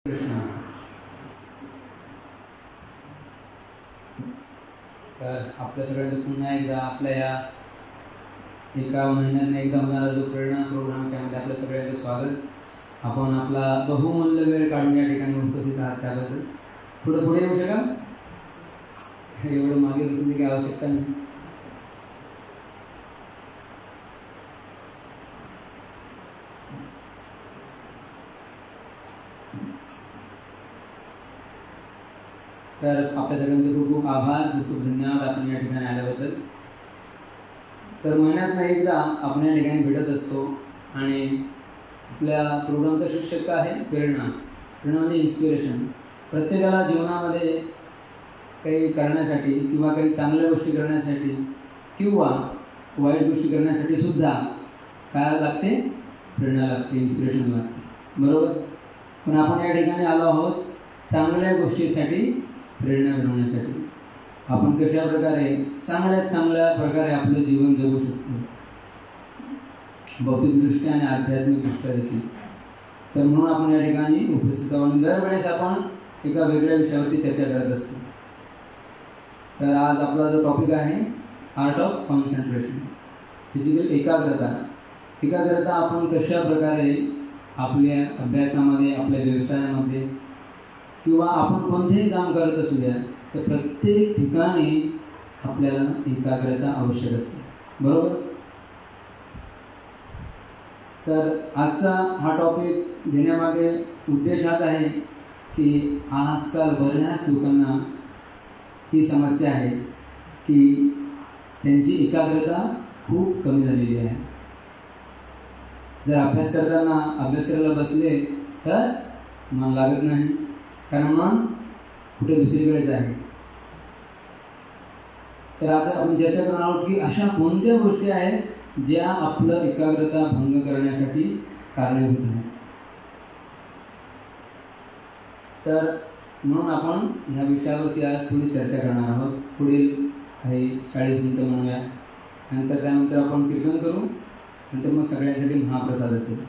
कृष्ण. तर आपल्या सगळ्यांचं पुन्हा एकदा आपल्या या एका महिन्यात एकदा होणारा जो प्रेरणा प्रोग्राम त्यामध्ये आपल्या सगळ्यांचं स्वागत. आपण आपला बहुमूल्य वेळ काढून या ठिकाणी उपस्थित आहात त्याबद्दल. थोडं पुढे येऊ शकाल? एवढं मागे बसण्याची काही आवश्यकता नाही. तर आपल्या सगळ्यांचे खूप खूप आभार, खूप खूप धन्यवाद आपण या ठिकाणी आल्याबद्दल. तर महिन्यातनं एकदा आपण या ठिकाणी भेटत असतो आणि आपल्या प्रोग्रामचा शीर्षक काय आहे? प्रेरणा. प्रेरणा म्हणजे इन्स्पिरेशन. प्रत्येकाला जीवनामध्ये काही करण्यासाठी किंवा काही चांगल्या गोष्टी करण्यासाठी किंवा वाईट गोष्टी करण्यासाठी सुद्धा काय लागते? प्रेरणा लागते, इन्स्पिरेशन लागते, बरोबर. पण आपण या ठिकाणी आलो आहोत चांगल्या गोष्टीसाठी प्रेरणा मिळवण्यासाठी. आपण कशा प्रकारे चांगल्या प्रकारे आपलं जीवन जगू शकतो, भौतिकदृष्ट्या आणि आध्यात्मिकदृष्ट्या देखील. तर म्हणून आपण या ठिकाणी उपस्थित आहोत आणि दरवेळेस आपण एका वेगळ्या विषयावरती चर्चा करत असतो. तर आज आपला जो टॉपिक आहे आर्ट ऑफ कॉन्सन्ट्रेशन, फिजिकल एकाग्रता. एकाग्रता आपण कशा प्रकारे आपल्या अभ्यासामध्ये, आपल्या व्यवसायामध्ये किंवा आपण कोणतेही काम करत असू द्या तर प्रत्येक ठिकाणी आपल्याला एकाग्रता आवश्यक असते, बरोबर. तर आजचा हा टॉपिक घेण्यामागे उद्देश हाच आहे की आजकाल बऱ्याच लोकांना ही समस्या आहे की त्यांची एकाग्रता खूप कमी झालेली आहे. जर अभ्यास करायला बसले तर मन लागत नाही, कारण मन कुठे दुसरीकडेच आहे. तर आज आपण चर्चा करणार आहोत की अशा कोणत्या गोष्टी आहेत ज्या आपलं एकाग्रता भंग करण्यासाठी कारणीभूत आहेत. तर म्हणून आपण ह्या विषयावरती आज थोडी चर्चा करणार आहोत. पुढील काही 40 मिनिटं म्हणूया, त्यानंतर आपण कीर्तन करू, नंतर मग सगळ्यांसाठी महाप्रसाद असेल.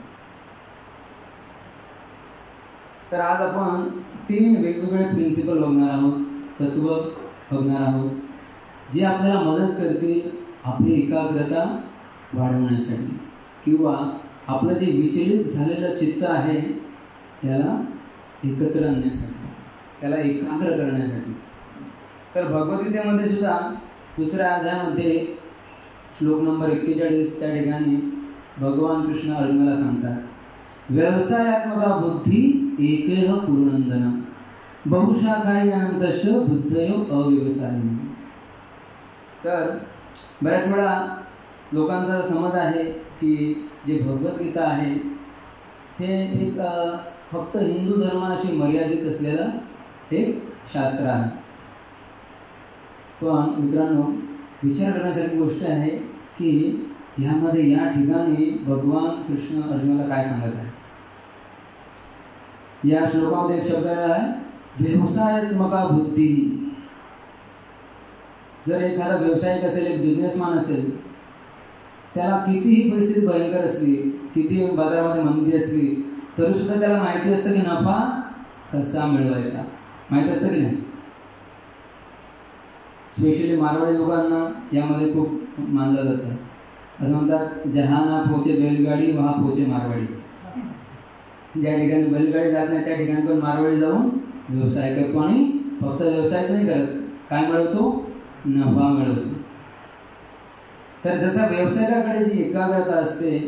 तर आज आपण 3 वेगवेगळे प्रिन्सिपल बघणार आहोत, तत्व बघणार आहोत, जे आपल्याला मदत करतील आपली एकाग्रता वाढवण्यासाठी किंवा आपलं जे विचलित झालेलं चित्त आहे त्याला एकत्र आणण्यासाठी, त्याला एकाग्र करण्यासाठी. तर भगवद्गीतेमध्ये सुद्धा 2ऱ्या अध्यायामध्ये श्लोक नंबर 41 त्या ठिकाणी भगवान कृष्ण अर्जुनाला सांगतात, व्यवसायात्मका बुद्धी एकेह पुरुनंदन बहुशाखाय अनंतश बुद्धयो अव्यवसायिनी. तर बऱ्याच वेळा लोकांचा समज आहे की जे भगवद्गीता आहे हे एक फक्त हिंदू धर्माशी मर्यादित असलेलं एक शास्त्र आहे. पण मित्रांनो, विचार करण्यासारखी गोष्ट आहे की ह्यामध्ये या ठिकाणी भगवान कृष्ण अर्जुनाला काय सांगत आहे. या श्लोकामध्ये एक शब्द आहे व्यवसायात्मका बुद्धी. जर एखादा व्यावसायिक असेल, एक बिझनेसमॅन असेल, त्याला कितीही परिस्थिती भयंकर असली, किती बाजारामध्ये मंदी असली, तरी सुद्धा त्याला माहिती असतं की नफा कसा मिळवायचा, माहीत असतं की नाही. स्पेशली मारवाडी लोकांना यामध्ये खूप मानलं जातं. असं म्हणतात, जहाँ ना पोचे बैलगाडी वहाँ पोचे मारवाडी. ज्या ठिकाणी बैलगाडी जात नाही त्या ठिकाणी पण मारवाडी जाऊन व्यवसाय करतो आणि फक्त व्यवसायच नाही करत, काय मिळवतो? नफा मिळवतो. तर जसा व्यवसायाकडे जी एकाग्रता असते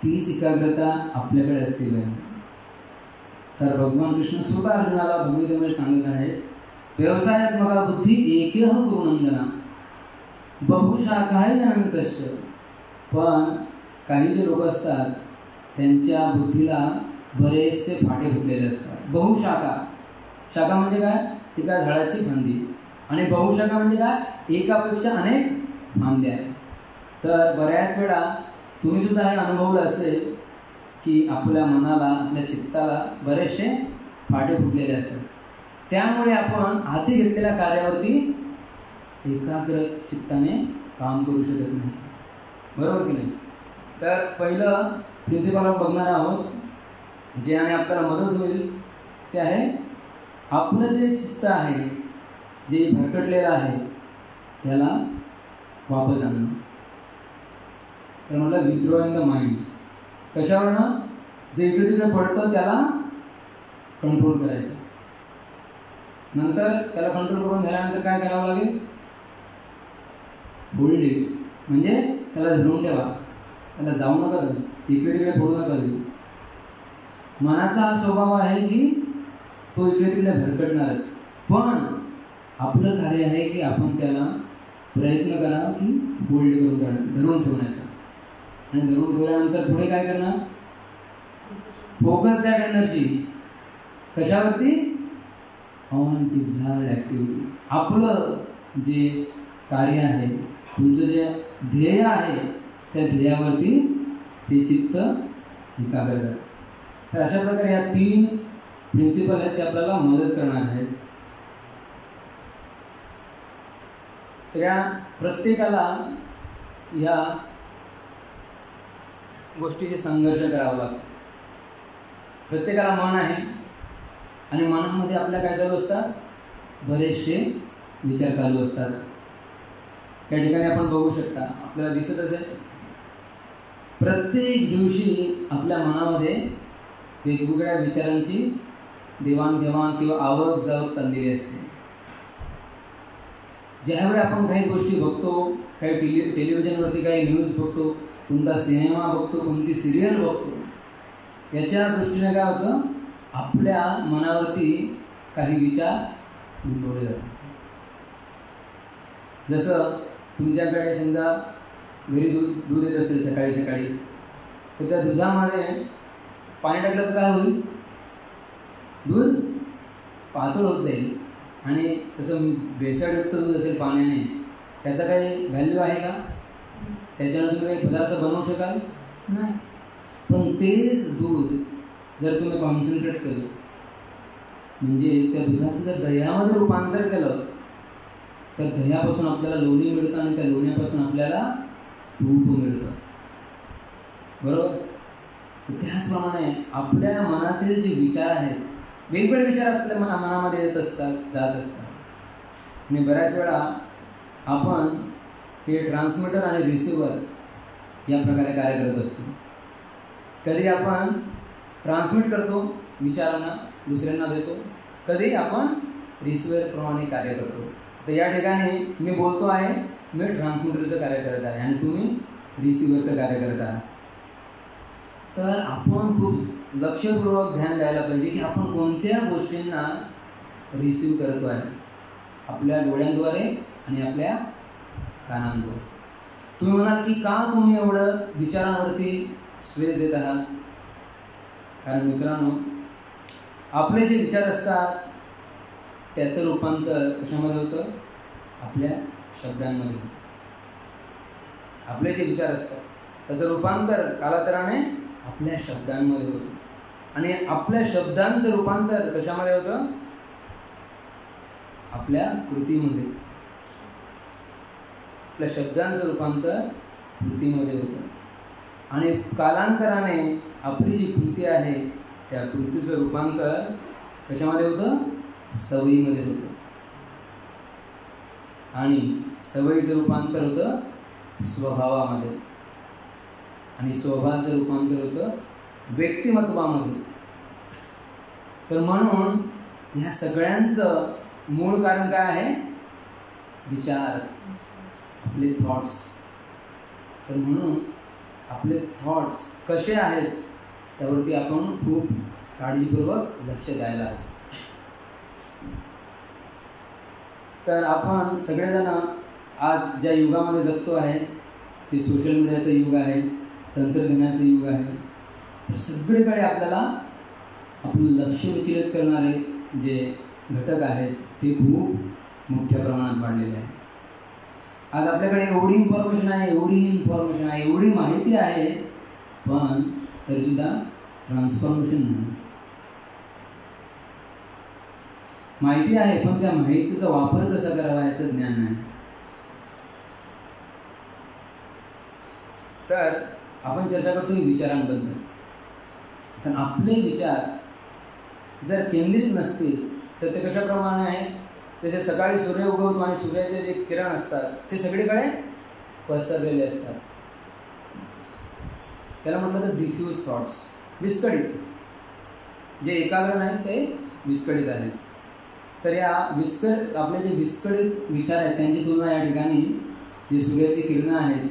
तीच एकाग्रता आपल्याकडे असते. तर भगवान कृष्ण स्वतः अर्जुनाला भगवद्गीतेमध्ये सांगत आहे, व्यवसायात्मका बुद्धी एकेह पुरुनंदना बहुशाखाय अनंतश. पण काही जे लोक असतात त्यांच्या बुद्धीला बरेचसे फाटे फुटलेले असतात. बहुशाखा, शाखा म्हणजे काय? एका झाडाची फांदी, आणि बहुशाखा म्हणजे काय? एकापेक्षा अनेक फांद्या आहेत. तर बऱ्याच वेळा तुम्ही सुद्धा हे अनुभवलं असेल की आपल्या मनाला, आपल्या चित्ताला बरेचसे फाटे फुटलेले असतात. त्यामुळे आपण हाती घेतलेल्या कार्यावरती एकाग्र चित्ताने काम करू शकत नाही, बरोबर की नाही. तर पहिलं प्रिन्सिपल आपण बघणार आहोत, ज्याने आपल्याला मदत होईल ते आहे आपलं जे चित्त आहे, जे भरकटलेलं आहे, त्याला वापस आणणं. तर म्हटलं विथड्रॉइंग द माइंड. कशावरनं? जे इकडे तिकडे पडतं त्याला कंट्रोल करायचं. नंतर त्याला कंट्रोल करून झाल्यानंतर काय करावं लागेल? होल्डिंग, म्हणजे त्याला धरून ठेवा, त्याला जाऊ नका देऊ, इकडे तिकडे पडू नका देऊ. मनाचा हा स्वभाव आहे की तो इकडे तिकडे भरकटणारच, पण आपलं कार्य आहे की आपण त्याला प्रयत्न करावा की होल्ड करून धरून ठेवण्याचा. आणि धरून ठेवल्यानंतर पुढे काय करणार? फोकस दॅट एनर्जी कशावरती? On desired activity. आपलं जे कार्य आहे, तुमचं जे ध्येय आहे, त्या ध्येयावरती ते चित्त एकाग्र करा. तर अशा प्रकारे या 3 प्रिन्सिपल आहेत ते आपल्याला मदत करणार आहेत. तर या प्रत्येकाला या गोष्टीचे संघर्ष करावा लागतो. प्रत्येकाला मन आहे आणि मनामध्ये आपल्या काय चालू असतात? बरेचसे विचार चालू असतात. या ठिकाणी आपण बघू शकता, आपल्याला दिसत असेल प्रत्येक दिवशी आपल्या मनामध्ये वेगवेगळ्या विचारांची देवाणघेवाण किंवा आवक जावक चाललेली असते. ज्यावेळी आपण काही गोष्टी बघतो, काही टेलिव्हिजनवरती काही न्यूज बघतो, कोणता सिनेमा बघतो, कोणती सिरियल बघतो, याच्या दृष्टीने काय होतं? आपल्या मनावरती काही विचार उडवले जातात. जसं तुमच्याकडे समजा घरी दूध येत असेल सकाळी सकाळी, तर त्या दुधामध्ये पाणी टाकलं तर काय होईल? दूध पातळ होत जाईल. आणि तसं भेसळयुक्त दूध असेल पाण्याने, त्याचा काही व्हॅल्यू आहे का? त्याच्यानं तुम्ही काही पदार्थ बनवू शकाल? नाही. पण तेच दूध जर तुम्ही कॉन्सन्ट्रेट केलं, म्हणजे त्या दुधाचं जर दह्यामध्ये रूपांतर केलं, तर दह्यापासून आपल्याला लोणी मिळतं आणि त्या लोण्यापासून आपल्याला तूप मिळतं. बरोबर? तर त्याचप्रमाणे आपल्या मनातील जे विचार आहेत, वेगवेगळे विचार आपल्या मनामध्ये येत असतात, जात असतात. आणि बऱ्याच वेळा आपण हे ट्रान्समीटर आणि रिसिव्हर या प्रकारे कार्य करत असतो. कधी आपण ट्रान्समिट करतो विचारांना, दुसऱ्यांना देतो, कधी आपण रिसिव्हरप्रमाणे कार्य करतो. तर या ठिकाणी मी बोलतो आहे, मी ट्रान्समीटरचं कार्य करत आहे आणि तुम्ही रिसिव्हरचं कार्य करत आहात. तर आपण खूप लक्षपूर्वक ध्यान द्यायला पाहिजे की आपण कोणत्या गोष्टींना रिसिव्ह करतो आहे, आपल्या डोळ्यांद्वारे आणि आपल्या कानांद्वारे. तुम्ही म्हणाल की का तुम्ही एवढं विचारांवरती स्ट्रेस देत आहात? कारण मित्रांनो, आपले जे विचार असतात त्याचं रूपांतर कशामध्ये होतं? आपल्या शब्दांमध्ये होतं. आपले जे विचार असतात त्याचं रूपांतर कालांतराने आपल्या शब्दांमध्ये होतं. आणि आपल्या शब्दांचं रूपांतर कशामध्ये होतं? आपल्या कृतीमध्ये. आपल्या शब्दांचं रूपांतर कृतीमध्ये होतं. आणि कालांतराने आपली जी कृती आहे त्या कृतीचं रूपांतर कशामध्ये होतं? सवयीमध्ये होतं. आणि सवयीचं रूपांतर होतं स्वभावामध्ये. आणि स्वभावाचं रूपांतर होतं व्यक्तिमत्वामध्ये. तर म्हणून ह्या सगळ्यांचं मूळ कारण काय आहे? विचार, आपले थॉट्स. तर म्हणून आपले थॉट्स कसे आहेत त्यावरती आपण खूप काळजीपूर्वक लक्ष द्यायला हवं. तर आपण सगळेजण आज ज्या युगामध्ये जगतो आहे ते सोशल मीडियाचं युग आहे, तंत्रज्ञानाचं युग आहे. तर सगळीकडे आपल्याला आपलं लक्ष विचलित करणारे जे घटक आहेत ते खूप मोठ्या प्रमाणात वाढलेले आहेत. आज आपल्याकडे एवढी इन्फॉर्मेशन आहे, एवढी माहिती आहे, पण तरीसुद्धा ट्रान्सफॉर्मेशन नाही. माहिती आहे पण त्या माहितीचा वापर कसा करावा याचं ज्ञान नाही. तर आपण चर्चा करतो विचारांबद्दल. तर आपले विचार जर केंद्रित नसतील तर ते कशाप्रमाणे आहेत, जसे सकाळी सूर्य उगवतो आणि सूर्याचे जे किरण असतात ते सगळीकडे पसरलेले असतात. त्याला म्हटलं तर डिफ्यूज थॉट्स, विस्कळीत. जे एकाग्र नाहीत ते विस्कळीत आहेत. तर या आपले जे विस्कळीत विचार आहेत त्यांची तुलना या ठिकाणी जी सूर्याची किरणं आहेत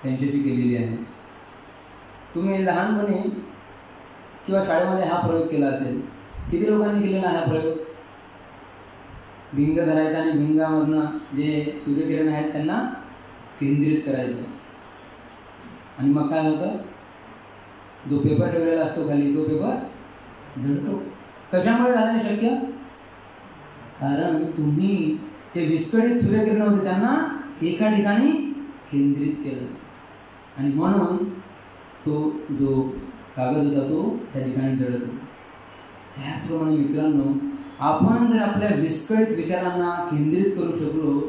त्यांच्याशी केलेली आहे. तुम्ही लहानपणी किंवा शाळेमध्ये हा प्रयोग केला असेल. किती लोकांनी केलेला हा प्रयोग? भिंग धरायचा आणि भिंगामधनं जे सूर्यकिरण आहेत त्यांना केंद्रित करायचं आणि मग काय होतं, जो पेपर ठेवलेला असतो खाली तो पेपर झडतो. कशामुळे झालं हे शक्य? कारण तुम्ही जे विस्कळीत सूर्यकिरण होते त्यांना एका ठिकाणी केंद्रित केलं आणि म्हणून तो जो कागद होता तो त्या ठिकाणी जळतो. त्याचप्रमाणे मित्रांनो, आपण जर आपल्या विस्कळीत विचारांना केंद्रित करू शकलो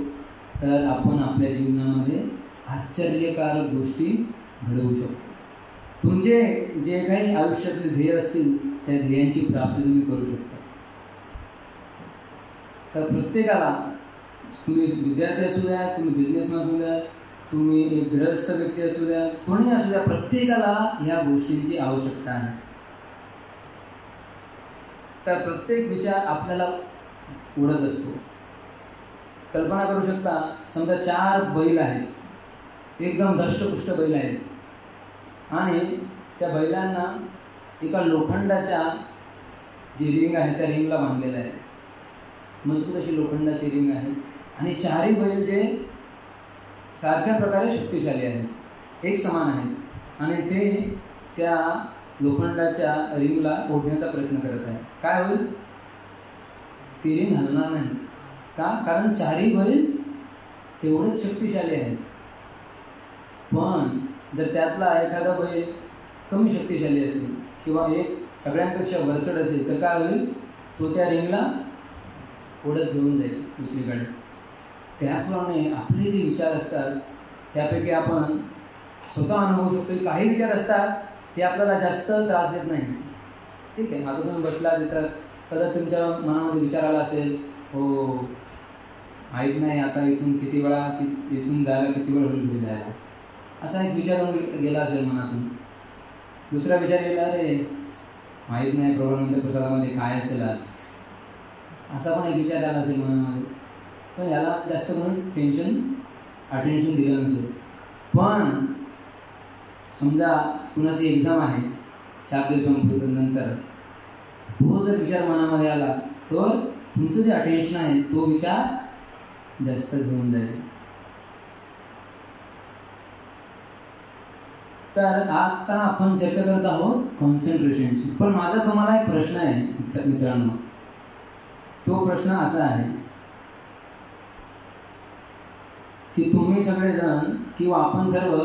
तर आपण आपल्या जीवनामध्ये आश्चर्यकारक गोष्टी घडवू शकतो. तुमचे जे काही आयुष्यातले ध्येय असतील त्या ध्येयांची प्राप्ती तुम्ही करू शकता. तर प्रत्येकाला, तुम्ही विद्यार्थी असू द्या, तुम्ही बिझनेसमॅन असू द्या, तुम्ही एक गृहस्थ व्यक्ती असू द्या, कोणी असू द्या, प्रत्येकाला ह्या गोष्टींची आवश्यकता आहे. तर प्रत्येक विचार आपल्याला उडत असतो. कल्पना करू शकता, समजा 4 बैल आहेत, एकदम धष्टपुष्ट बैल आहेत आणि त्या बैलांना एका लोखंडाच्या जी रिंग आहे त्या रिंगला बांधलेलं आहे. मजबूत अशी लोखंडाची रिंग आहे आणि 4ही बैल जे सारख्या प्रकारे शक्तिशाली आहेत, एक समान आहेत आणि ते त्या लोखंडाच्या रिंगला ओढण्याचा प्रयत्न करत आहेत. काय होईल? ती रिंग हलणार नाही. का? कारण 4ही बैल तेवढेच शक्तिशाली आहेत. पण जर त्यातला एखादा बैल कमी शक्तिशाली असेल किंवा एक सगळ्यांपेक्षा वरचढ असेल तर काय होईल? तो त्या रिंगला ओढत घेऊन जाईल दुसरीकडे. त्याचप्रमाणे आपले जे विचार असतात त्यापैकी आपण स्वतः अनुभवू शकतो की काही विचार असतात ते आपल्याला जास्त त्रास देत नाही. ठीक आहे, आता तुम्ही बसला तिथं, कदाचित तुमच्या मनामध्ये विचार आला असेल, हो माहीत नाही आता इथून किती वेळा इथून जायला किती वेळ होईल घरी जायला, असा एक विचार गेला असेल मनातून. दुसरा विचार गेला, अरे माहीत नाही प्रभूनंतर प्रसादामध्ये काय असेल आज, असा पण एक विचार आला असेल मनामध्ये. पण याला जास्त करून अटेन्शन दिलं नसेल. पण समजा कुणाची एक्झाम आहे 4 दिवसांनंतर, तो जर विचार मनामध्ये आला तर तुमचं जे अटेन्शन आहे तो विचार जास्त घेऊन जाईल. तर आता आपण चर्चा करत आहोत कॉन्सन्ट्रेशनची. पण माझा तुम्हाला एक प्रश्न आहे मित्रांनो. तो प्रश्न असा आहे की तुम्ही सगळेजण किंवा आपण सर्व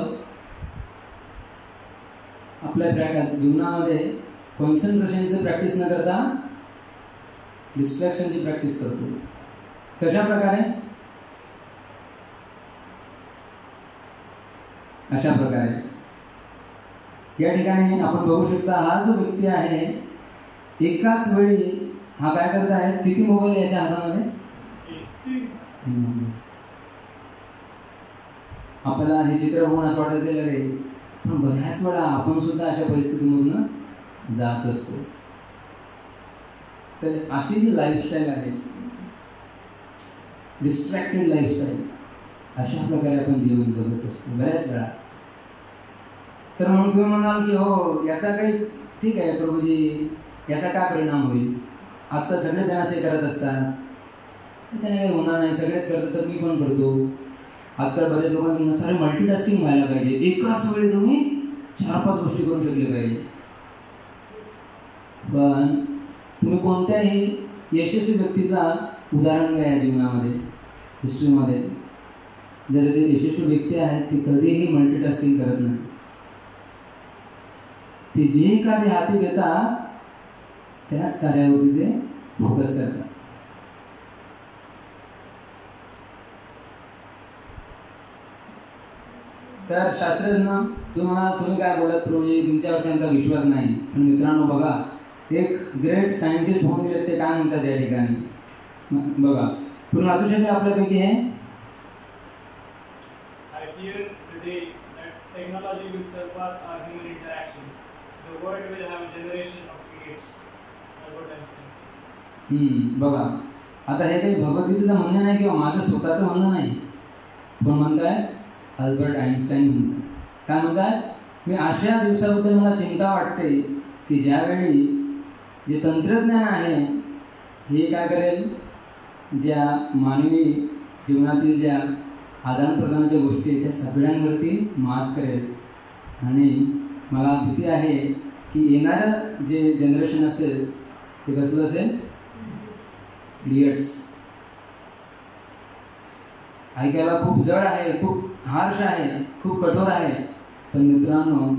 आपल्या जीवनामध्ये कॉन्सन्ट्रेशनची प्रॅक्टिस न करता डिस्ट्रॅक्शनची प्रॅक्टिस करतो. कशा प्रकारे? अशा प्रकारे या ठिकाणी आपण बघू शकता, हा जो व्यक्ती आहे एकाच वेळी हा काय करत आहे, किती मोबाईल याच्या हातामध्ये? आपल्याला हे चित्र बघून असं वाटत असेल रे, पण बऱ्याच वेळा आपण सुद्धा अशा परिस्थितीमधून जात असतो. तर अशी जी लाईफस्टाईल आहे, डिस्ट्रॅक्टेड लाईफस्टाईल, अशा प्रकारे आपण जीवन जगत असतो बऱ्याच वेळा. तर म्हणून तुम्ही म्हणाल की हो याचा काही, ठीक आहे प्रभूजी, याचा काय परिणाम होईल? आजकाल सगळेच जण असे करत असतात, त्याच्याने काही होणार नाही, सगळेच करतात तर मी पण करतो. आजकाल बरेच लोकांना सारे मल्टीटास्किंग व्हायला पाहिजे, एकाच वेळी तुम्ही 4-5 गोष्टी करू शकले पाहिजे. पण तुम्ही कोणत्याही यशस्वी व्यक्तीचा उदाहरण घ्या या जीवनामध्ये, हिस्ट्रीमध्ये, जर ते यशस्वी व्यक्ती आहेत ते कधीही मल्टीटास्किंग करत नाही. ते जे कार्य हाती घेतात त्याच कार्यावरती ते फोकस करतात. तर शास्त्रज्ञ तुम्ही काय बोलत, प्रभूजी तुमच्यावर त्यांचा विश्वास नाही. पण मित्रांनो बघा, एक ग्रेट सायंटिस्ट होऊन गेले, ते काय म्हणतात या ठिकाणी बघा. पुन्हा असू शकेल आपल्यापैकी हे I fear today that technology will surpass our human interaction. The world will have a generation of idiots. Albert Einstein. बघा, आता हे काही भगवद्गीतेचं म्हणणं नाही किंवा माझं स्वतःचं म्हणणं नाही, पण म्हणताय अल्बर्ट आइन्स्टाईन म्हणतात. काय म्हणतात? मी अशा दिवसाबद्दल मला चिंता वाटते की ज्यावेळी जे तंत्रज्ञान आहे हे काय करेल, ज्या मानवी जीवनातील ज्या आदानप्रदानाच्या गोष्टी आहेत त्या सगळ्यांवरती मात करेल. आणि मला भीती आहे की येणारं जे जनरेशन असेल ते कसलं असेल? इडियट्स. ऐकायला खूप जड आहे, खूप हार्श आहे, खूप कठोर आहे, पण मित्रांनो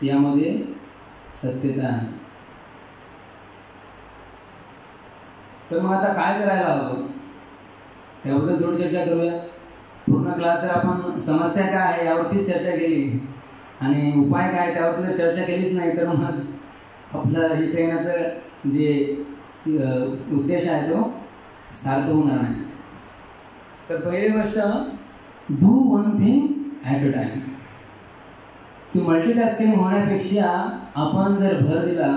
यामध्ये सत्यता आहे. तर मग आता काय करायला हवं त्याबद्दल थोडी चर्चा करूया. पूर्ण क्लास जर आपण समस्या काय आहे यावरतीच चर्चा केली आणि उपाय काय त्यावरती जर चर्चा केलीच नाही तर मग आपलं इथे येण्याचं जे उद्देश आहे तो सार्थ होणार नाही. तर पहिली गोष्ट, do one thing at a time. की मल्टीटास्किंग होण्यापेक्षा आपण जर भर दिला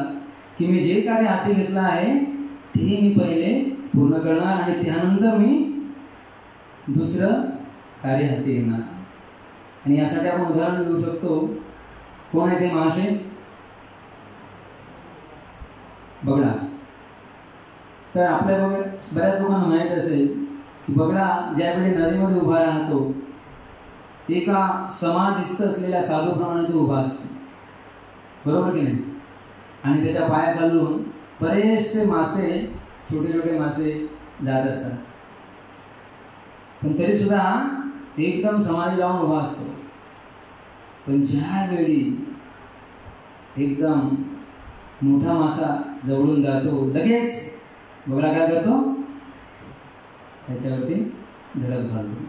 की मी जे कार्य हाती घेतलं आहे ते मी पहिले पूर्ण करणार आणि त्यानंतर मी दुसरं कार्य हाती घेणार. आणि यासाठी आपण उदाहरण देऊ शकतो. कोण आहे ते महाशय? बगडा. तर आपल्या बऱ्याच लोकांना माहीत असेल की बगडा ज्यावेळी नदीमध्ये उभा राहतो एका समाधिस्थ असलेल्या साधूप्रमाणे तो उभा असतो, बरोबर की नाही? आणि त्याच्या पायाखालून बरेचसे मासे, छोटे छोटे मासे जात असतात, पण तरी सुद्धा एकदम समाधी लावून उभा असतो. पण ज्यावेळी एकदम मोठा मासा जवळून जातो लगेच बगडा काय करतो? त्याच्यावरती झडप घालतो.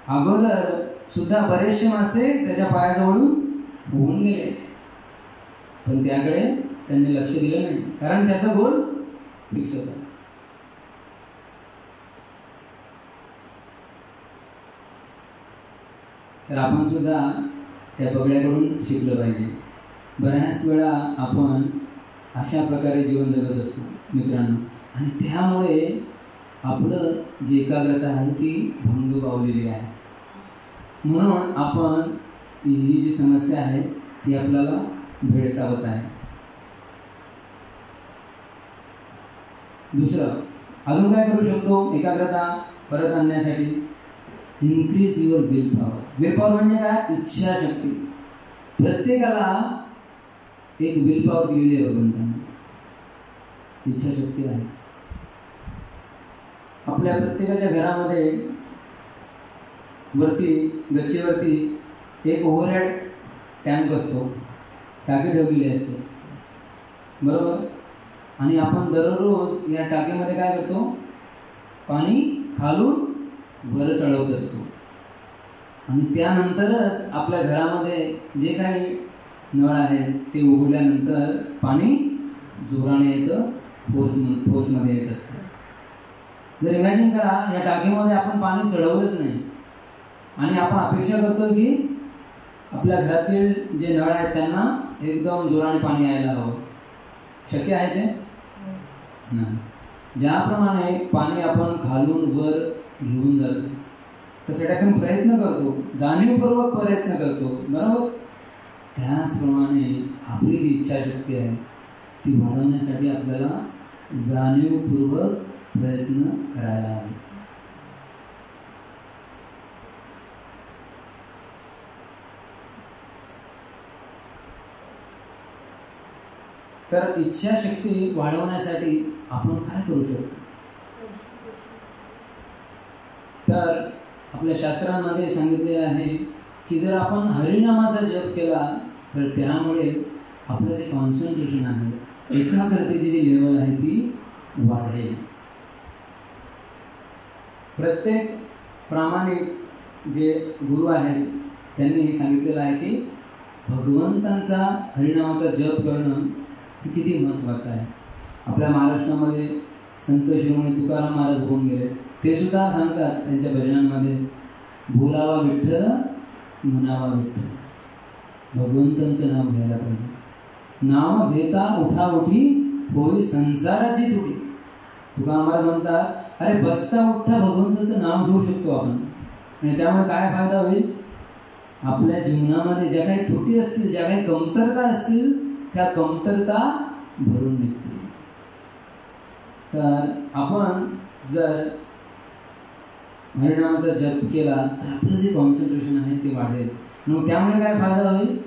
अगोदर सुद्धा बरेचसे मासे त्याच्या पायाजवळून होऊन गेले, पण त्याकडे त्यांनी लक्ष दिलं नाही, कारण त्याचा गोल फिक्स होता. तर आपण सुद्धा त्या बगड्याकडून शिकलं पाहिजे. बऱ्याच वेळा आपण अशा प्रकारे जीवन जगत असतो मित्रांनो, आणि त्यामुळे आपलं जी एकाग्रता आहे ती भंग पावलेली आहे. म्हणून आपण ही जी समस्या आहे ती आपल्याला भेडसावत आहे. दुसरं अजून काय करू शकतो एकाग्रता परत आणण्यासाठी? Increase your will power. Will power म्हणजे काय? इच्छाशक्ती. प्रत्येकाला एक विल पॉवर दिलेली आहे भगवंताने, इच्छाशक्ती आहे. आपल्या प्रत्येकाच्या घरामध्ये वरती गच्चीवरती एक ओव्हरहेड टँक असतो, टाकी ठेवलेली असते, बरोबर? आणि आपण दररोज या टाकीमध्ये काय करतो? पाणी खालून वर चढवत असतो. आणि त्यानंतरच आपल्या घरामध्ये जे काही नळ आहेत ते उघडल्यानंतर पाणी जोराने येतं, फोर्समध्ये येत असतं. जर इमॅजिन करा या टाकीमध्ये आपण पाणी चढवलंच नाही आणि आपण अपेक्षा करतो की आपल्या घरातील जे नळ आहेत त्यांना एकदम जोराने पाणी यायला हवं. शक्य आहे ते? नाही. ज्याप्रमाणे पाणी आपण खालून वर घेऊन जातो तसं आपण प्रयत्न करतो, जाणीवपूर्वक प्रयत्न करतो, बरोबर? त्याचप्रमाणे आपली जी इच्छाशक्ती आहे ती वाढवण्यासाठी आपल्याला जाणीवपूर्वक प्रयत्न करायला हवे. तर इच्छाशक्ती वाढवण्यासाठी आपण काय करू शकतो? तर आपल्या शास्त्रांमध्ये सांगितले आहे की जर आपण हरिनामाचा जप केला तर त्यामुळे आपलं जे कॉन्सन्ट्रेशन आहे, एकाग्रतेची जी लेवल आहे ती वाढेल. प्रत्येक प्रामाणिक जे गुरु आहेत त्यांनी सांगितलेलं आहे की भगवंतांचा हरिनामाचा जप करणं हे किती महत्त्वाचं आहे. आपल्या महाराष्ट्रामध्ये संत शिरोमणी तुकाराम महाराज होऊन गेले, ते सुद्धा सांगतात त्यांच्या भजनांमध्ये, बोलावा विठ्ठल म्हणावा विठ्ठल, भगवंतांचं नाव घ्यायला पाहिजे. नाम घेता उठाउठी होई संसाराची तुटी. तुकाराम महाराज म्हणतात, अरे बसता उठता भगवंताचं नाव घेऊ शकतो आपण, आणि त्यामुळे काय फायदा होईल, आपल्या जीवनामध्ये ज्या काही त्रुटी असतील, ज्या काही कमतरता असतील, त्या कमतरता भरून निघतील. तर आपण जर हरिनामाचा जप केला तर आपलं जे कॉन्सन्ट्रेशन आहे ते वाढेल. मग त्यामुळे काय फायदा होईल,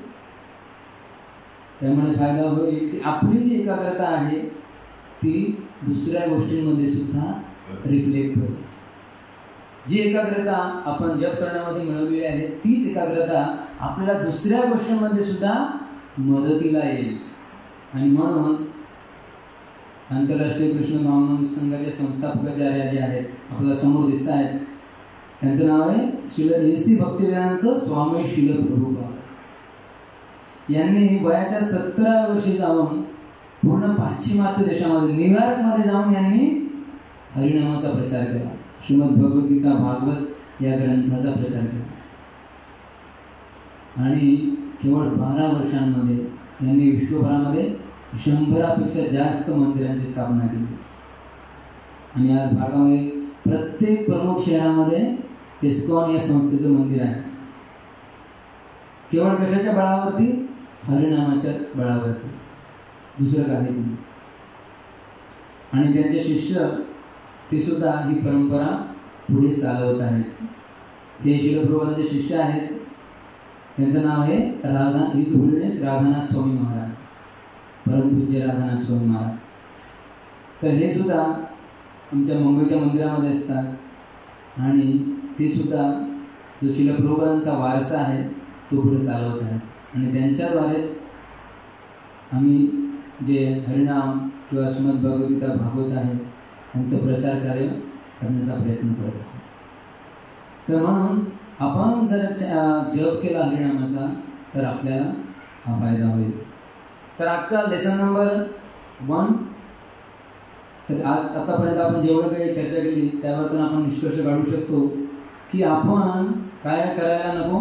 त्यामुळे फायदा होईल की आपली जी एकाग्रता आहे ती दुसऱ्या गोष्टींमध्ये सुद्धा रिफ्लेक्ट होईल. जी एकाग्रता आपण जप करण्यामध्ये मिळवलेली आहे तीच एकाग्रता आपल्याला दुसऱ्या गोष्टींमध्ये सुद्धा मदतीला येईल. आणि म्हणून आंतरराष्ट्रीय कृष्ण भावना संघाचे संस्थापकाचार्य जे आहेत आपल्याला समोर दिसत आहेत, त्यांचं नाव आहे श्रील A.C. भक्तिवेदांत स्वामी श्रील प्रभुपाद. यांनी वयाच्या 17व्या वर्षी जाऊन पूर्ण पाश्चिमात्य देशामध्ये न्यूयॉर्कमध्ये जाऊन यांनी हरिनामाचा प्रचार केला. श्रीमद भगवद्गीता भागवत या ग्रंथाचा प्रचार केला. आणि केवळ 12 वर्षांमध्ये यांनी विश्वभरामध्ये 100पेक्षा जास्त मंदिरांची स्थापना केली. आणि आज भारतामध्ये प्रत्येक प्रमुख शहरामध्ये इस्कॉन या संस्थेचं मंदिर आहे. केवळ कशाच्या बळावरती, हरिनामाच्या बळावरती, दुसरं काहीच नाही. आणि त्यांचे शिष्य ते सुद्धा ही परंपरा पुढे चालवत आहेत. हे श्रील प्रभुपादांचे शिष्य आहेत, त्यांचं नाव आहे हिज होलीनेस राधानाथ स्वामी महाराज, परमपूज्य राधानाथ स्वामी महाराज. तर हे सुद्धा आमच्या मुंबईच्या मंदिरामध्ये असतात आणि ते सुद्धा जो श्रील प्रभुपादांचा वारसा आहे तो पुढे चालवत आहे. आणि त्यांच्याद्वारेच आम्ही जे हरिनाम किंवा श्रीमद भगवद्गीता भागवत आहे त्यांचं प्रचार कार्य करण्याचा प्रयत्न करत आहोत. तर म्हणून आपण जर जप केला हरिनामाचा तर आपल्याला हा फायदा होईल. तर आजचा लेसन नंबर 1. तर आज आतापर्यंत आपण जेवढं काही चर्चा केली त्यावरतून आपण निष्कर्ष काढू शकतो की आपण काय करायला नको,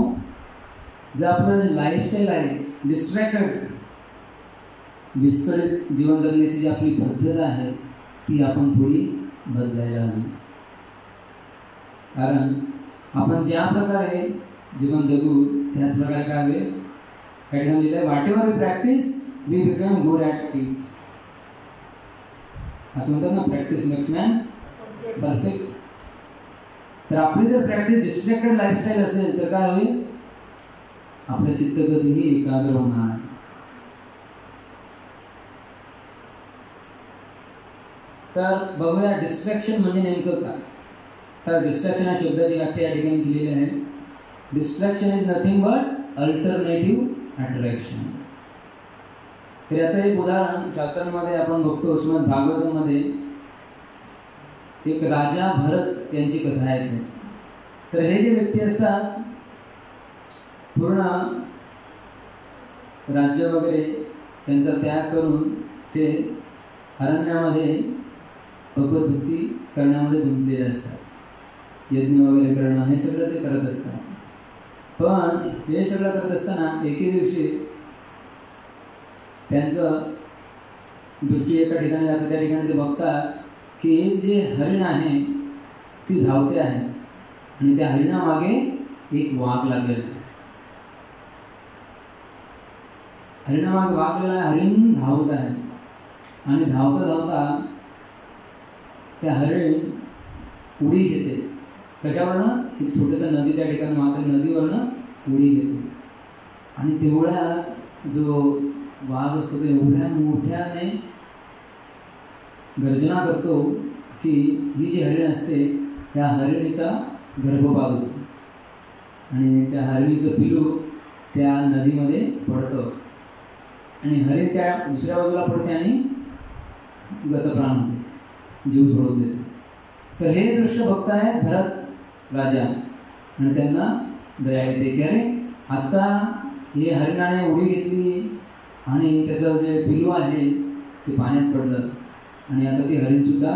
जर आपलं लाईफस्टाईल आहे डिस्ट्रॅक्टेड, विस्कळीत जीवन जगण्याची जी आपली पद्धत आहे ती आपण थोडी बदलायला हवी. कारण आपण ज्या प्रकारे जीवन जगू त्याच प्रकारे काय होईल, त्या ठिकाणी लिहिलं, whatever we practice we become good at it. असं म्हणतात ना, प्रॅक्टिस मेक्स मॅन परफेक्ट. तर आपली जर प्रॅक्टिस डिस्ट्रॅक्टेड लाईफस्टाईल असेल तर काय होईल, आपलं चित्त कधीही एकाग्र होणार. तर बघूया डिस्ट्रॅक्शन म्हणजे नेमकं काय. तर डिस्ट्रॅक्शन या शब्दाची व्याख्या या ठिकाणी केलेली आहे. Distraction is nothing but alternative attraction. तर याचं एक उदाहरण शास्त्रांमध्ये आपण बघतो. श्रीमद भागवतमध्ये एक राजा भरत यांची कथा आहे. तर हे जे व्यक्ती असतात पूर्ण राज्य वगैरे त्यांचा त्याग करून ते अरण्यामध्ये भगवतभक्ती करण्यामध्ये गुंतलेले असतात. यज्ञ वगैरे करणं हे सगळं ते करत असतात. पण हे सगळं करत असताना एके दिवशी त्यांचं दृष्टी एका ठिकाणी जातं. त्या ठिकाणी ते बघतात की एक जे हरिण आहे ती धावते आहे आणि त्या हरिणामागे एक वाघ लागलेला आहे. हरिणामागे वाघ लागलेला आहे, हरिण धावत आहे आणि धावता धावता त्या हरिण उडी घेते. कशावरनं, एक छोटंसं नदी त्या ठिकाणी वाहते, नदीवरनं उडी घेते. आणि तेवढ्यात जो वाघ असतो तो एवढ्या मोठ्याने गर्जना करतो की ही जी हरिण असते त्या हरिणीचा गर्भपात होतो आणि त्या हरिणीचं पिलू त्या नदीमध्ये पडतं आणि हरिण त्या दुसऱ्या बाजूला पडते आणि गतप्राण होते, जीव सोडून देते. तर हे दृश्य बघताय भरत राजा आणि त्यांना दया येते की अरे आता हे हरिणाने उडी घेतली, आणि त्याचं जे पिलू आहे ते पाण्यात पडलं आणि आता ती हरिणसुद्धा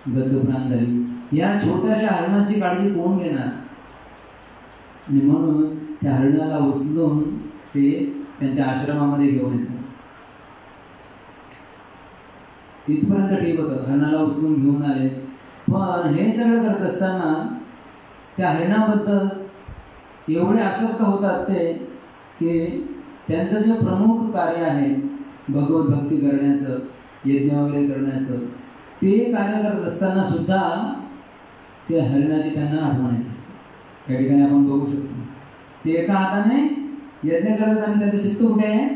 गतप्राण झाली. या छोट्याशा हरणाची काळजी कोण घेणार? आणि म्हणून त्या हरणाला उचलून ते त्यांच्या आश्रमामध्ये घेऊन येतात. इथपर्यंत ठीक होतं, हरणाला उचलून घेऊन आले. पण हे सगळं करत असताना त्या हरणाबद्दल एवढे आसक्त होतात ते की त्यांचं जे प्रमुख कार्य आहे भगवत भक्ती करण्याचं, यज्ञ वगैरे करण्याचं, ते कार्य करत असताना सुद्धा ते हरिणाची त्यांना आठवण येत असते. त्या ठिकाणी आपण बघू शकतो ते एका हाताने यज्ञ करतात आणि त्यांचं चित्त कुठे आहे?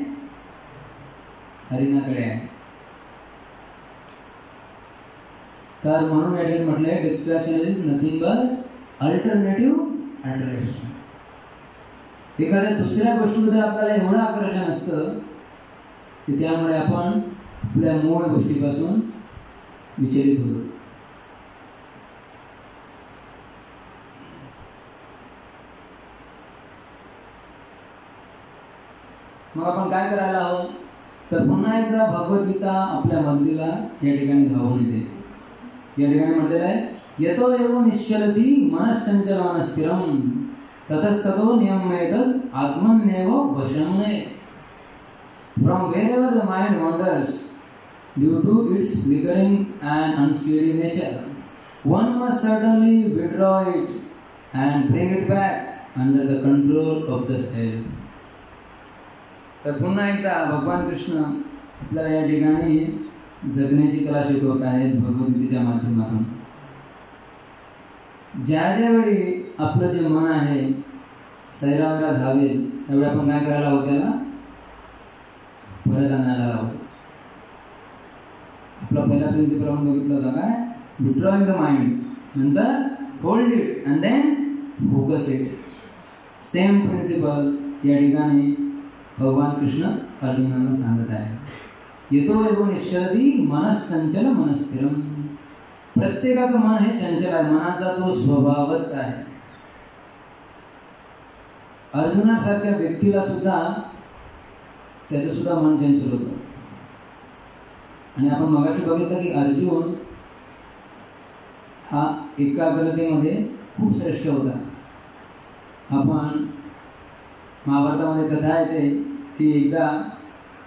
हरिणाकडे आहे. तर म्हणून या ठिकाणी म्हटलंय distraction is nothing but alternative attraction. एखाद्या दुसऱ्या गोष्टीबद्दल आपल्याला एवढं आकर्षण असतं की त्यामुळे आपण आपल्या मूळ गोष्टीपासून विचलित होतो. मग आपण काय करायला हवं? तर पुन्हा एकदा भगवद्गीता आपल्या मधलीला या ठिकाणी धावून येते. या ठिकाणी म्हटलेलं आहे यतो एव निश्चलती मनश्चंचल मनस्थिरम ततस्ततो नियम्येतद आत्मन्येव वशं नयेत्. From wherever the mind wanders due to its flickering and unsteady nature, one must certainly withdraw it and bring it back under the control of the self. तर पुन्हा एकदा भगवान कृष्ण आपल्याला या ठिकाणी जगण्याची कला शिकवत आहेत भगवद्गीतेच्या माध्यमातून. ज्या ज्या वेळी आपलं जे मन आहे सैरावैरा धावेल त्यावेळी आपण काय करायला हवं? त्याला परत आणायला हवं. आपला पहिला प्रिन्सिपल आपण बघितलं होता काय? विड्रॉइंग द माइंड, नंतर hold it and then focus it. Same principle या ठिकाणी भगवान कृष्ण अर्जुनाला सांगत आहे. येतो एवढं निश्चलती मनश्चंचल मनस्थिरम. प्रत्येकाचं मन हे चंचल आहे, मनाचा तो स्वभावच आहे. अर्जुनासारख्या व्यक्तीला सुद्धा त्याचं सुद्धा मन चंचल होतं. आणि आपण मगाशी बघितलं की अर्जुन हा एकाग्रतेमध्ये खूप श्रेष्ठ होता. आपण महाभारतामध्ये कथा येते की एकदा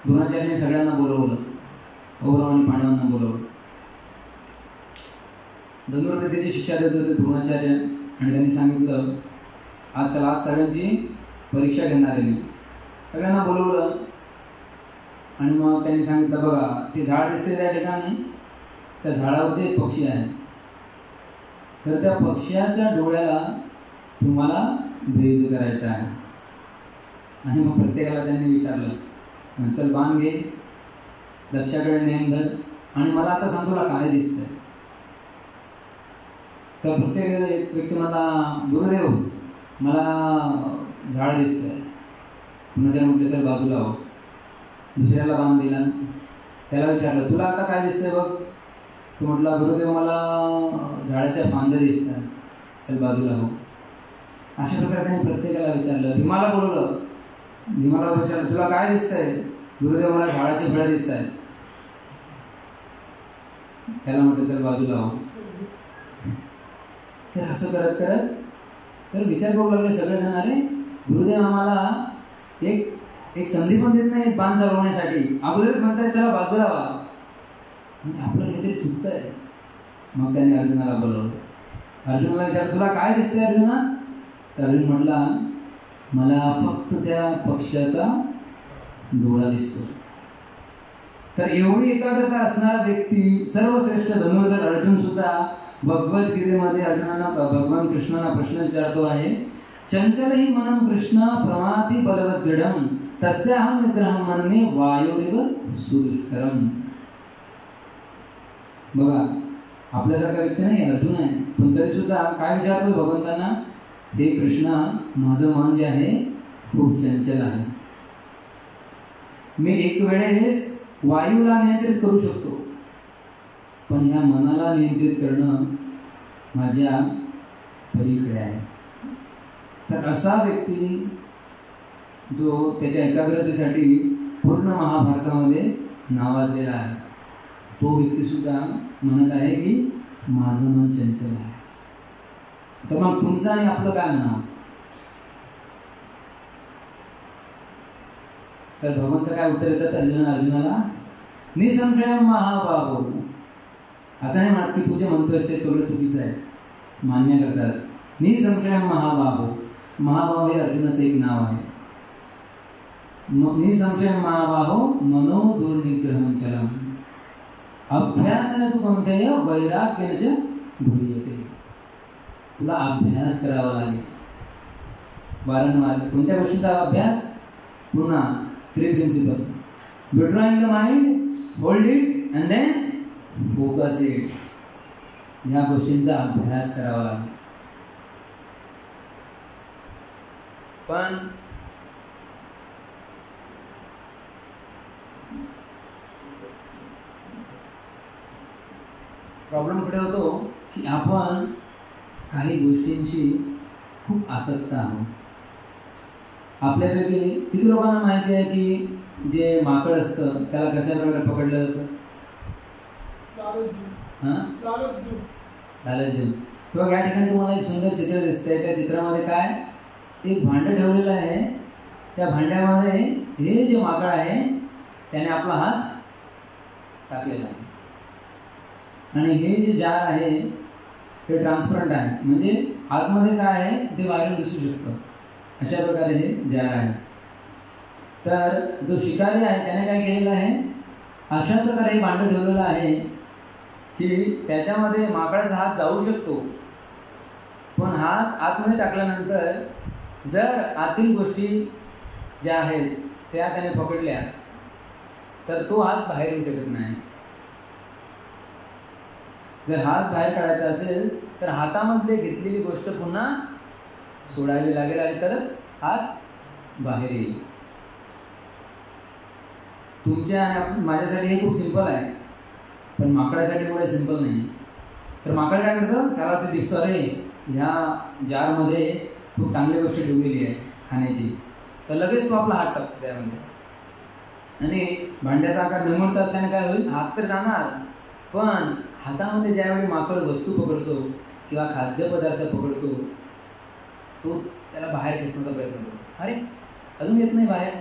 द्रोणाचार्याने सगळ्यांना बोलवलं, कौरव आणि पांडवांना बोलवलं. धनुर्विद्येची शिक्षा देत होते द्रोणाचार्य आणि त्यांनी सांगितलं आज चला आज सगळ्यांची परीक्षा घेणार आहे मी. सगळ्यांना बोलवलं आणि मग त्यांनी सांगितलं बघा ते झाड दिसते त्या ठिकाणी, त्या झाडावरती एक पक्षी आहे, तर त्या पक्ष्याच्या डोळ्याला तुम्हाला भेद करायचा आहे. आणि मग प्रत्येकाला त्यांनी विचारलं चल बाण घे, लक्षाकडे नेम धर आणि मला आता सांग तुला काय दिसतंय. तर प्रत्येक एक व्यक्ती मला गुरुदेव मला झाड दिसतंय. पुन्हा त्याला म्हटलं सर बाजूला हो. दुसऱ्याला बाण दिला, त्याला विचारलं तुला आता काय दिसतंय बघ. तो म्हटला गुरुदेव मला झाडाच्या फांद्या दिसतात, चल बाजूला हो. अशा प्रकारे त्यांनी प्रत्येकाला विचारलं. भीमाला बोलवलं, भीमाला विचारलं तुला काय दिसतंय. गुरुदेव मला झाडाची फळं दिसत आहेत. त्याला म्हटलं चल बाजूला हो. तर असं करत करत तर विचार करू लागले सगळेजण अरे गुरुदेव आम्हाला एक संधी पण देत नाही बाण चालवण्यासाठी, अगोदरच म्हणतायत चला बाजूला व्हा. आपलं काहीतरी चुकतं आहे. मग त्यांनी अर्जुनाला बोलवलं. अर्जुनाला विचारलं तुला काय दिसतंय अर्जुना. तर अर्जुन म्हटला मला फक्त त्या पक्ष्याचा डोळा दिसतो. तर एवढी एकाग्रता असणारा व्यक्ती सर्वश्रेष्ठ धनुर्धर अर्जुन सुद्धा भगवद्गीतेमध्ये अर्जुनाला भगवान कृष्णाला प्रश्न विचारतो आहे चंचल ही मनम कृष्ण प्रमाती बलवत दृढम तस्याहम निग्रहम मन्ये वायोरिव सुदुष्करम. बघा आपल्यासारखा व्यक्ती नाही अर्जुन आहे, पण तरी सुद्धा काय विचारतो भगवंतांना हे कृष्णा माझं मन जे आहे खूप चंचल आहे. मी एक वेळेस वायूला नियंत्रित करू शकतो, पण ह्या मनाला नियंत्रित करणं माझ्या पलीकडे आहे. तर असा व्यक्ती जो त्याच्या एकाग्रतेसाठी पूर्ण पूर्ण महाभारतामध्ये नावाजलेला आहे. तो व्यक्तीसुद्धा म्हणत आहे की माझं मन चंचल आहे. तर मग तुमचं आणि आपलं काय म्हणावं? तर भगवंत काय उत्तर देतात अर्जुनाला? निसंशय महाबाहो. असं नाही म्हणत की तू जे म्हणतोयस ते सगळं चुकीचं आहे, मान्य करतात. निसंशय महाबाहो. महाबाहो हे अर्जुनाचं एक नाव आहे. निसंशय महाबाहो मनो दुर्निग्रहं चलम. अभ्यासाने तू कोणत्याही वैराग्याने घोडी येते. तुला अभ्यास करावा लागेल वारंवार. कोणत्या गोष्टींचा अभ्यास? पुन्हा 3 principle. Withdrawing the mind, hold it and then focus it. ह्या गोष्टींचा अभ्यास करावा लागेल. पण प्रॉब्लेम कुठे होतो की आपण काही गोष्टींची खूप आसक्त आहोत. आपल्यापैकी किती लोकांना माहिती आहे की जे माकड असतं त्याला कशा प्रकारे पकडलं जातं? लालच देऊन. तेव्हा या ठिकाणी तुम्हाला एक सुंदर चित्र दिसतंय. त्या चित्रामध्ये काय, एक भांडं ठेवलेलं आहे. त्या भांड्यामध्ये हे जे माकड आहे त्याने आपला हात टाकलेला आहे. आणि हे जे जार आहे ते ट्रान्सपरंट आहे, म्हणजे आतमध्ये काय आहे ते बाहेरून दिसू शकतं. अशा प्रकारे हे जार आहे. तर जो शिकारी आहे त्याने काय केलेलं आहे, अशा प्रकारे हे भांडं ठेवलेलं आहे की त्याच्यामध्ये माकडाचा हात जाऊ शकतो. पण हात आतमध्ये टाकल्यानंतर जर आतील गोष्टी ज्या आहेत त्या त्याने पकडल्या तर तो हात बाहेर येऊ शकत नाही. जर हात बाहेर काढायचा असेल तर हातामधले घेतलेली गोष्ट पुन्हा सोडावी लागेल आणि तरच हात बाहेर येईल. तुमच्या आणि माझ्यासाठी हे खूप सिंपल आहे, पण माकडासाठी एवढं सिंपल नाही. तर माकड काय करतं, त्याला ते दिसतं अरे ह्या जारमध्ये खूप चांगली गोष्ट ठेवलेली आहे खाण्याची, तर लगेच तो आपला हात टाकतो त्यामध्ये. आणि भांड्याचा आकार निमुळता असल्याने काय होईल, हात तर जाणार, पण हातामध्ये ज्यावेळी माकड वस्तू पकडतो किंवा खाद्यपदार्थ पकडतो तो त्याला बाहेर खेचण्याचा प्रयत्न करतो. अरे अजून येत नाही बाहेर,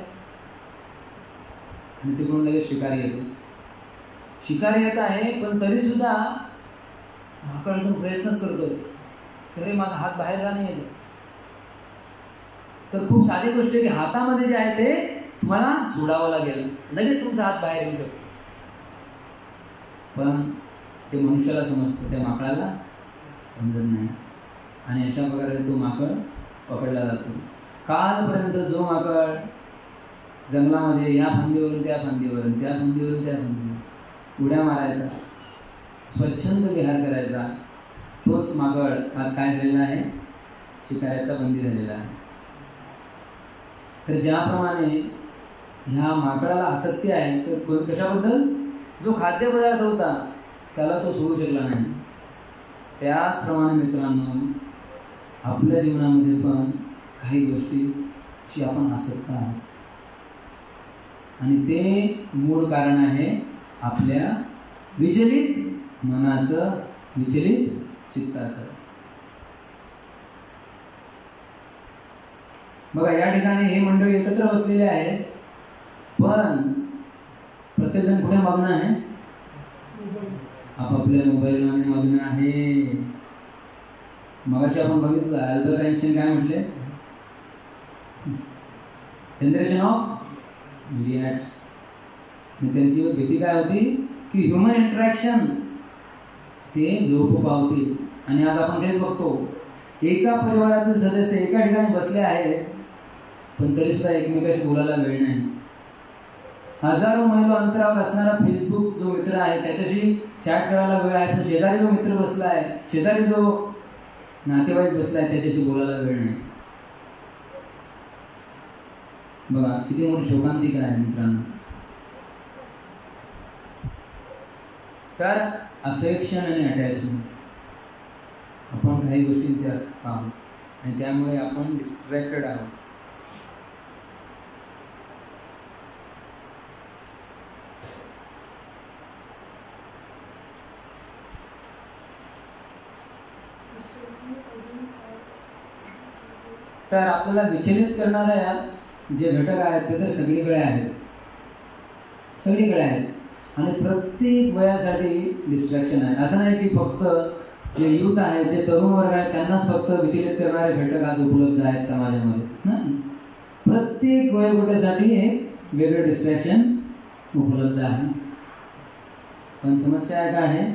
आणि तिकडून लगेच शिकारी येतो. शिकारी येत आहे पण तरीसुद्धा माकड अजून प्रयत्नच करतो की अरे माझा हात बाहेर जा नाही येतो. तर खूप साधी गोष्ट आहे की हातामध्ये जे आहे ते तुम्हाला सोडावं लागेल, लगेच तुमचा हात बाहेर येऊ शकतो. पण ते मनुष्याला समजतं, त्या माकडाला समजत नाही. आणि अशा प्रकारे तो माकड पकडला जातो. कालपर्यंत जो माकड जंगलामध्ये या फांदीवरून त्या फांदीवरून, त्या फांदीवरून त्या फांदीवर उड्या मारायचा, स्वच्छंद विहार करायचा, तोच माकड आज काय झालेला आहे, शिकाऱ्याचा बंदी झालेला आहे. तर ज्याप्रमाणे ह्या माकडाला आसक्ती आहे तर कशाबद्दल, जो खाद्यपदार्थ होता त्याला तो सोडू शकला नाही. त्याचप्रमाणे मित्रांनो आपल्या जीवनामध्ये पण काही गोष्टीची आपण आसक्त आहोत, आणि ते मूळ कारण आहे आपल्या विचलित मनाचं, विचलित चित्ताचं. बघा या ठिकाणी हे मंडळी एकत्र बसलेले आहेत, पण प्रत्येकजण कुठे मग्न आहे, आपापल्या मोबाईलमध्ये मग्न आहे. मगाशी आपण बघितलं अल्बर्ट आइन्स्टाईन काय म्हटले, जनरेशन ऑफ इडियट्स. त्यांची भीती काय होती की ह्युमन इंटरॅक्शन ते लोप पावतील. आणि आज आपण तेच बघतो, एका परिवारातील सदस्य एका ठिकाणी बसले आहेत पण तरीसुद्धा एकमेकाशी बोलायला वेळ नाही. हजारो मैल अंतरावर असणारा फेसबुक जो मित्र आहे त्याच्याशी चॅट करायला वेळ आहे, पण शेजारी जो मित्र बसला आहे, शेजारी जो नातेवाईक बसला आहे त्याच्याशी बोलायला वेळ नाही. बघा किती मोठी शोकांतिका आहे मित्रांनो. तर अफेक्शन आणि अटॅचमेंट, आपण काही गोष्टींचे असत आहोत आणि त्यामुळे आपण डिस्ट्रॅक्टेड आहोत. तर आपल्याला विचलित करणाऱ्या जे घटक आहेत ते तर सगळीकडे आहेत, सगळीकडे आहेत. आणि प्रत्येक वयासाठी डिस्ट्रॅक्शन आहे. असं नाही की फक्त जे यूथ आहेत, जे तरुण वर्ग आहेत, त्यांनाच फक्त विचलित करणारे घटक आज उपलब्ध आहेत समाजामध्ये. नाही, प्रत्येक वयोगटासाठी एक वेगळं डिस्ट्रॅक्शन उपलब्ध आहे. पण समस्या काय आहे?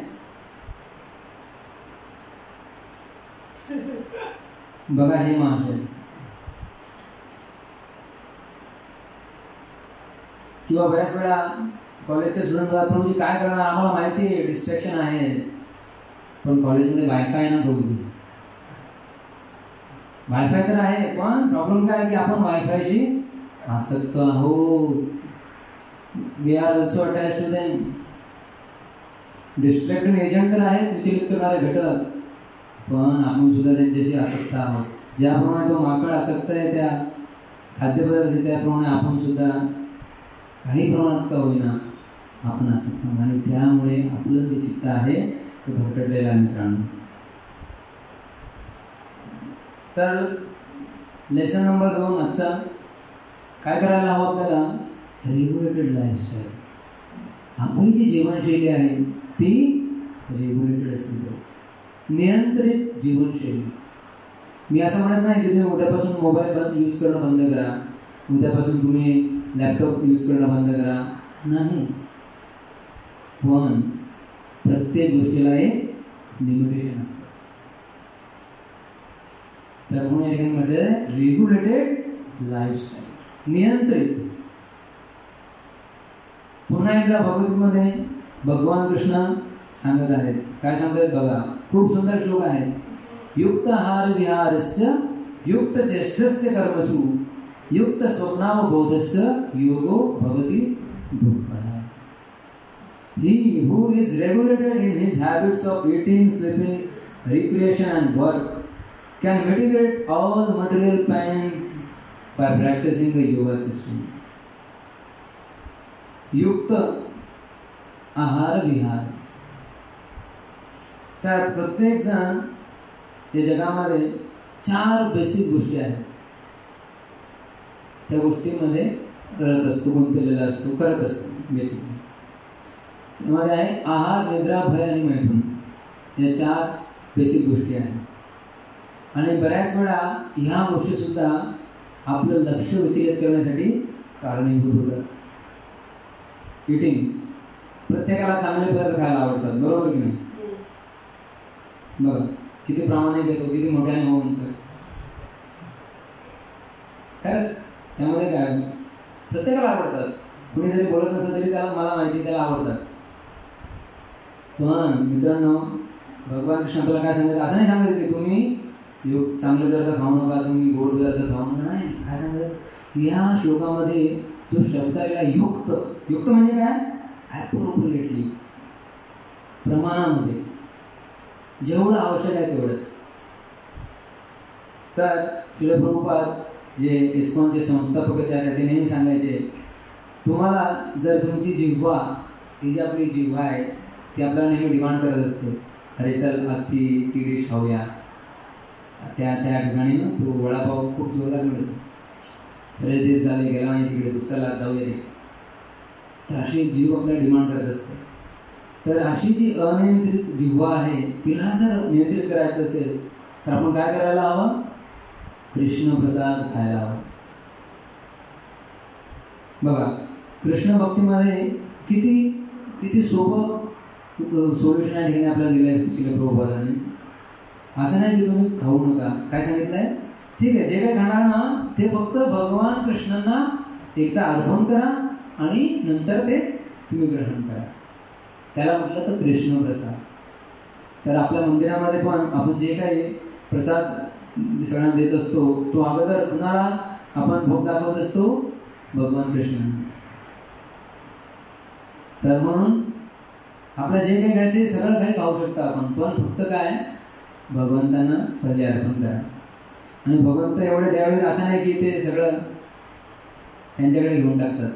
बघा हे महाशय किंवा बऱ्याच वेळा कॉलेजचे स्टुडंट प्रभूजी काय करणार, आम्हाला माहिती आहे डिस्ट्रॅक्शन आहे, पण कॉलेजमध्ये वायफाय आहे ना प्रभूजी. वायफाय तर आहे, पण प्रॉब्लेम काय की आपण वायफायशी आसक्त आहोत. We are also attach to them. Distracting agent तर आहेत, विचलित करणारे घटक, पण आपण सुद्धा त्यांच्याशी आसक्त आहोत. ज्याप्रमाणे तो माकड आसक्त आहे त्या खाद्यपदार्थाशी, त्याप्रमाणे आपण सुद्धा काही प्रमाणात का होईना आपण आसक्त आहोत. आणि त्यामुळे आपलं जे चित्त आहे ते भरकटलेलं आहे मित्रांनो. तर लेसन नंबर 2 आजचा काय करायला हवं आपल्याला? Regulated lifestyle. आपली जी जीवनशैली आहे ती रेग्युलेटेड असली पाहिजे, नियंत्रित जीवनशैली. मी असं म्हणत नाही की तुम्ही उद्यापासून मोबाईल यूज करणं बंद करा, उद्यापासून तुम्ही लॅपटॉप यूज करणं बंद करा, नाही. पण प्रत्येक गोष्टीला एक लिमिटेशन असतं. तर म्हणून या ठिकाणी म्हटलं रेग्युलेटेड लाईफस्टाईल, नियंत्रित. पुन्हा एकदा भगवद्गीतेमध्ये भगवान कृष्ण सांगत आहेत. काय सांगतात बघा, खूप सुंदर श्लोक आहे. युक्त आहार विहारस्य युक्त चेष्टस्य कर्मसु युक्त स्वप्नावबोधस्य योगो भवति दुःखः. He who is regulated in his habits of eating, sleeping, recreation and work can mitigate all material pains by practicing the yoga system. युक्त आहार विहार. तर प्रत्येक जण या जगामध्ये 4 बेसिक गोष्टी आहेत, त्या गोष्टींमध्ये करत असतो, गुंतलेला असतो, करत असतो. बेसिकली त्यामध्ये आहे आहार, निद्रा, भय आणि मैथुन. या 4 बेसिक गोष्टी आहेत. आणि बऱ्याच वेळा ह्या गोष्टी सुद्धा आपलं लक्ष विचलित करण्यासाठी कारणीभूत होतात. इटिंग, प्रत्येकाला चांगले पदार्थ खायला आवडतात, बरोबर की नाही? बघा किती प्रामाणिक येतो, किती मोठ्याने हो म्हणतो. खरंच त्यामध्ये काय, प्रत्येकाला आवडतात. कुणी जरी बोलत नसतं तरी त्याला, मला माहिती, त्याला आवडतात. पण मित्रांनो, भगवान कृष्ण आपल्याला काय सांगायचं? असं नाही सांगायचं की तुम्ही चांगले पदार्थ खाऊ नका, तुम्ही गोड पदार्थ खाऊ नका. नाही, काय सांगायचं? या श्लोकामध्ये जो शब्द आहे युक्त, युक्त म्हणजे काय? ॲप्रोप्रिएटली, प्रमाणामध्ये, जेवढं आवश्यक आहे तेवढंच. तर श्रील प्रभुपाद जे इस्कॉनचे संस्थापकाचार्य ते नेहमी सांगायचे, तुम्हाला जर तुमची जिव्हा, ही जी आपली जिव्हा आहे ती आपल्याला नेहमी डिमांड करत असते, अरे चल आज ती डिश खाऊया, त्या ठिकाणी ना तो वडापाव खूप जोरदार मिळतो, अरे ते झाले गेला नाही तिकडे, तू चला जाऊया तिकडे. तर अशी जीव आपल्याला डिमांड करत असते. तर अशी जी अनियंत्रित जिव्हा आहे तिला जर नियंत्रित करायचं असेल तर आपण काय करायला हवं? कृष्ण प्रसाद खायला हवा. बघा कृष्ण भक्तीमध्ये किती सोपं सोल्युशन या ठिकाणी आपल्याला दिलं आहे श्रील प्रभुपादांनी. असं नाही की तुम्ही खाऊ नका. काय सांगितलं आहे? ठीक आहे, जे काही खाणार ना ते फक्त भगवान कृष्णांना एकदा अर्पण करा आणि नंतर ते तुम्ही ग्रहण करा. त्याला म्हटलं तर कृष्ण प्रसाद. तर आपल्या मंदिरामध्ये पण आपण जे काही प्रसाद सगळ्यांना देत असतो तो अगोदर कुणाला आपण भोग दाखवत असतो? भगवान कृष्णांना. तर म्हणून आपलं जे काही काय ते सगळं काही खाऊ शकतो आपण, पण फक्त काय भगवंतांना पहिले अर्पण करा. आणि भगवंत एवढे द्यावे असं नाही की ते सगळं त्यांच्याकडे घेऊन टाकतात,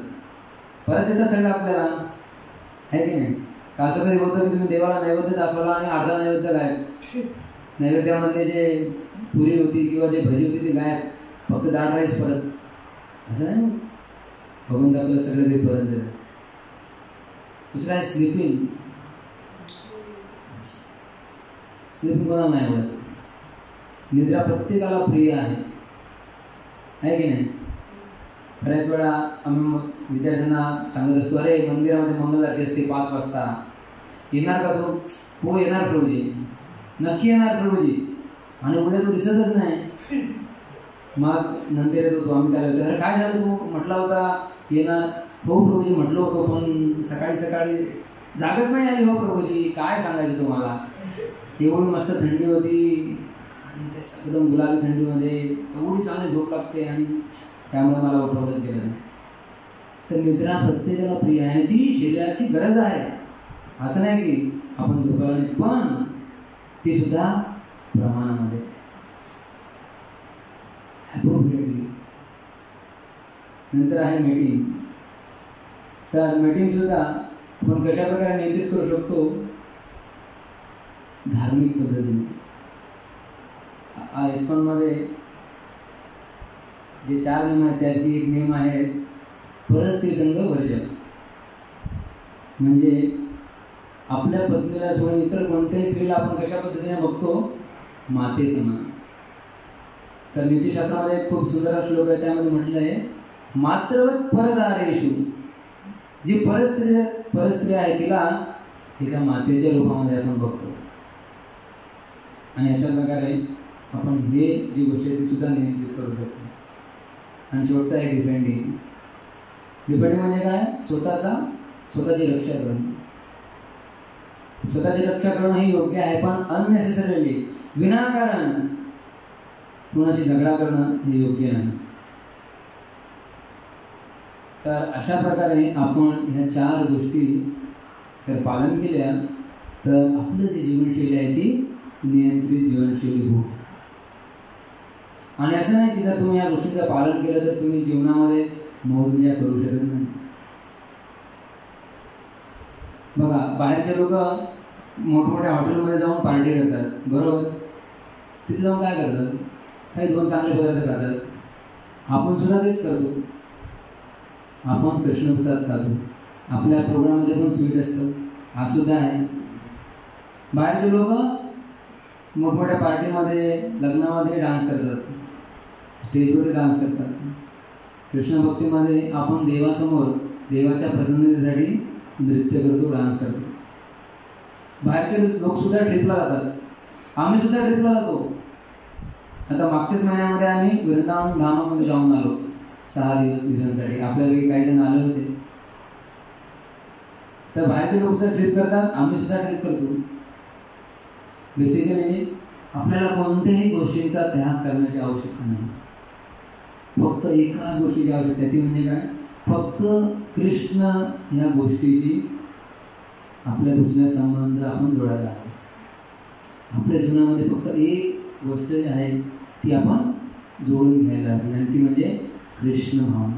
परत येतात सगळं आपल्याला, आहे की नाही? का असं कधी होतं की तुम्ही देवाला नैवेद्य दाखवला आणि अर्धा नैवेद्य काय नैवेद्यामध्ये जे पुरी होती किंवा जे भजी होती ती गायब, फक्त डाळ राईस परत. असं नाही, भगवंत आपल्याला सगळं काही परत देतात. दुसरं आहे स्लिपिंग. स्लिपिंग कोणाला नाही आवडत? निद्रा प्रत्येकाला प्रिय आहे की नाही? बऱ्याच वेळा आम्ही विद्यार्थ्यांना सांगत असतो, अरे मंदिरामध्ये मंगलआरती असते 5 वाजता, येणार का तू? हो येणार प्रभूजी, नक्की येणार प्रभूजी. आणि उद्या तू दिसतच नाही. मग नंतर येतो तो, आम्ही त्याला विचारतो, अरे काय झालं, तू म्हटला होता येणार? हो प्रभूजी म्हटलं होतो, पण सकाळी सकाळी जागच नाही आली. हो प्रभूजी, काय सांगायचं तुम्हाला, एवढी मस्त थंडी होती आणि ते एकदम गुलाबी थंडीमध्ये एवढी चांगली झोप लागते आणि त्यामुळे मला उठवलंच गेलं नाही. तर निद्रा प्रत्येकाला प्रिय आहे आणि ती शरीराची गरज आहे. असं नाही की आपण झोपायला नाही, पण ती सुद्धा प्रमाणामध्ये, ॲप्रोप्रिएटली. नंतर आहे मीटिंग. तर मीटिंग सुद्धा आपण कशा प्रकारे नियंत्रित करू शकतो? धार्मिक पद्धतीने. इस्कॉनमध्ये जे 4 नियम आहेत त्यापैकी एक नियम आहे परस्त्री संघ वर्जन. म्हणजे आपल्या पत्नीला सोडून इतर कोणत्याही स्त्रीला आपण कशा पद्धतीने बघतो? माते समान. तर नीतिशास्त्रामध्ये खूप सुंदर श्लोक आहे, त्यामध्ये म्हटलं आहे, मात्रवत परदारेषु. जी परस्त्री आहे तिला तिच्या मातेच्या रूपामध्ये आपण बघतो. आणि अशा प्रकारे आपण हे जी गोष्ट आहे ती सुद्धा नियंत्रित करू शकतो. आणि शेवटचा आहे डिफेंडिंग. डिफेंडिंग म्हणजे काय? स्वतःची रक्षा करणं. स्वतःची रक्षा करणं ही योग्य आहे, पण अननेसेसरीली विनाकारण कुणाशी झगडा करणं हे योग्य नाही. तर अशा प्रकारे आपण ह्या 4 गोष्टी जर पालन केल्या तर आपलं जी जीवनशैली आहे ती नियंत्रित जीवनशैली होऊ. आणि असं नाही की जर तुम्ही या गोष्टीचं पालन केलं तर तुम्ही जीवनामध्ये मौजमजा करू शकत नाही. बघा, बाहेरचे लोक मोठमोठ्या हॉटेलमध्ये जाऊन पार्टी करतात, बरोबर? तिथे जाऊन काय करतात? काही 2 चांगले पदार्थ खातात. आपण सुद्धा तेच करतो. आपण कृष्णप्रसाद खातो. आपल्या प्रोग्राममध्ये पण स्वीट असतं, हा सुद्धा आहे. बाहेरचे लोक मोठमोठ्या पार्टीमध्ये, लग्नामध्ये डान्स करतात, स्टेजवर डान्स करतात. कृष्णभक्तीमध्ये आपण देवासमोर देवाच्या प्रसन्नतेसाठी नृत्य करतो, डान्स करतो. बाहेरचे लोक सुद्धा ट्रिपला जातात, आम्ही सुद्धा ट्रिपला जातो. आता मागच्याच महिन्यामध्ये आम्ही वृंदावन धामामध्ये जाऊन आलो 6 दिवस दिवसांसाठी. आपल्यापैकी काही जण आले होते. तर बाहेरचे लोक सुद्धा ट्रिप करतात, आम्ही सुद्धा ट्रिप करतो. बेसिकली आपल्याला कोणत्याही गोष्टींचा त्याग करण्याची आवश्यकता नाही. फक्त एकाच गोष्टीची आवश्यकता आहे, ती म्हणजे काय? फक्त कृष्ण ह्या गोष्टीशी आपल्या कुठला संबंध आपण जोडायला हवा. आपल्या जीवनामध्ये फक्त एक गोष्ट आहे ती आपण जोडून घ्यायला हवी आणि ती म्हणजे कृष्ण भावना.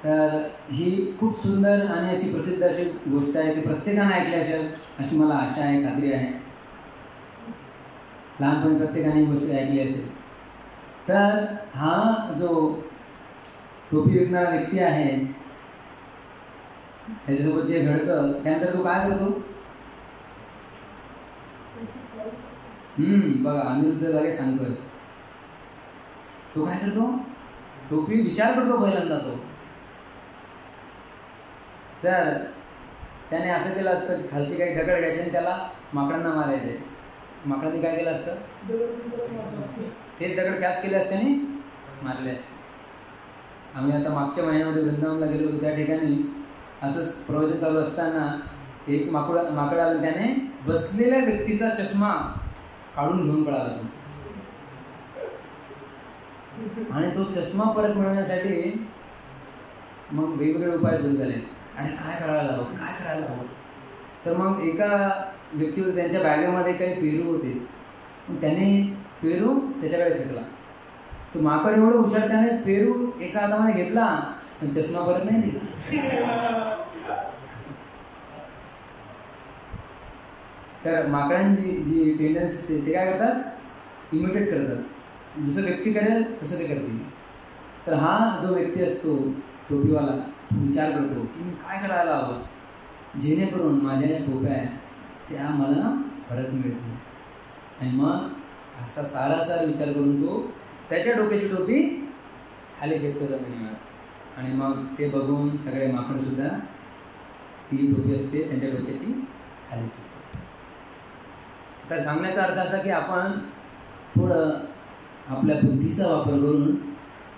तर ही खूप सुंदर आणि अशी प्रसिद्ध अशी गोष्ट आहे, ती प्रत्येकाने ऐकली असेल अशी मला आशा आहे, खात्री आहे. लहानपणी प्रत्येकाने ही गोष्ट ऐकली असेल. तर हा जो टोपी विकणारा व्यक्ती आहे त्याच्यासोबत जे घडतं त्यानंतर तो काय करतो? बघा, अनिरुद्ध जागे सांगतोय. तो काय करतो? टोपी विचार करतो पहिल्यांदा. तो जर त्याने असं केलं असतं की खालची काही दगड घ्यायचे आणि त्याला माकडांना मारायचे, माकडांनी काय केलं असतं? तेच दगड कॅच केले असते आणि मारले असते. आम्ही आता मागच्या महिन्यामध्ये वृंदावनला गेलो होतो. त्या ठिकाणी असंच प्रवचन चालू असताना एक माकड आलं. त्याने बसलेल्या व्यक्तीचा चष्मा काढून घेऊन पळाला आणि तो चष्मा परत मिळवण्यासाठी मग वेगवेगळे उपाय सुरू झाले. अरे काय करायला हवं? तर मग एका व्यक्तीवर त्यांच्या बॅगेमध्ये काही पेरू होते. त्याने पेरू त्याच्याकडे फेकला. तो माकड एवढं हुशार, त्याने पेरू एका हातामध्ये घेतला पण चष्मा परत नाही दिला. तर माकडांची जी टेंडन्सी असते ते काय करतात, इमिटेट करतात, जसं व्यक्ती करेल तसं ते करतील. तर हा जो व्यक्ती असतो टोपीवाला, तो विचार करतो की मी काय करायला हवं जेणेकरून माझ्या ज्या टोप्या आहेत त्या मला परत मिळतील. आणि मग असा सारासार विचार करून तो त्याच्या डोक्याची टोपी खाली फेकतो जमिनीवर. आणि मग ते बघून सगळे माकडसुद्धा ती टोपी असते त्यांच्या डोक्याची खाली फेकतो. तर सांगण्याचा अर्थ असा की आपण थोडं आपल्या बुद्धीचा वापर करून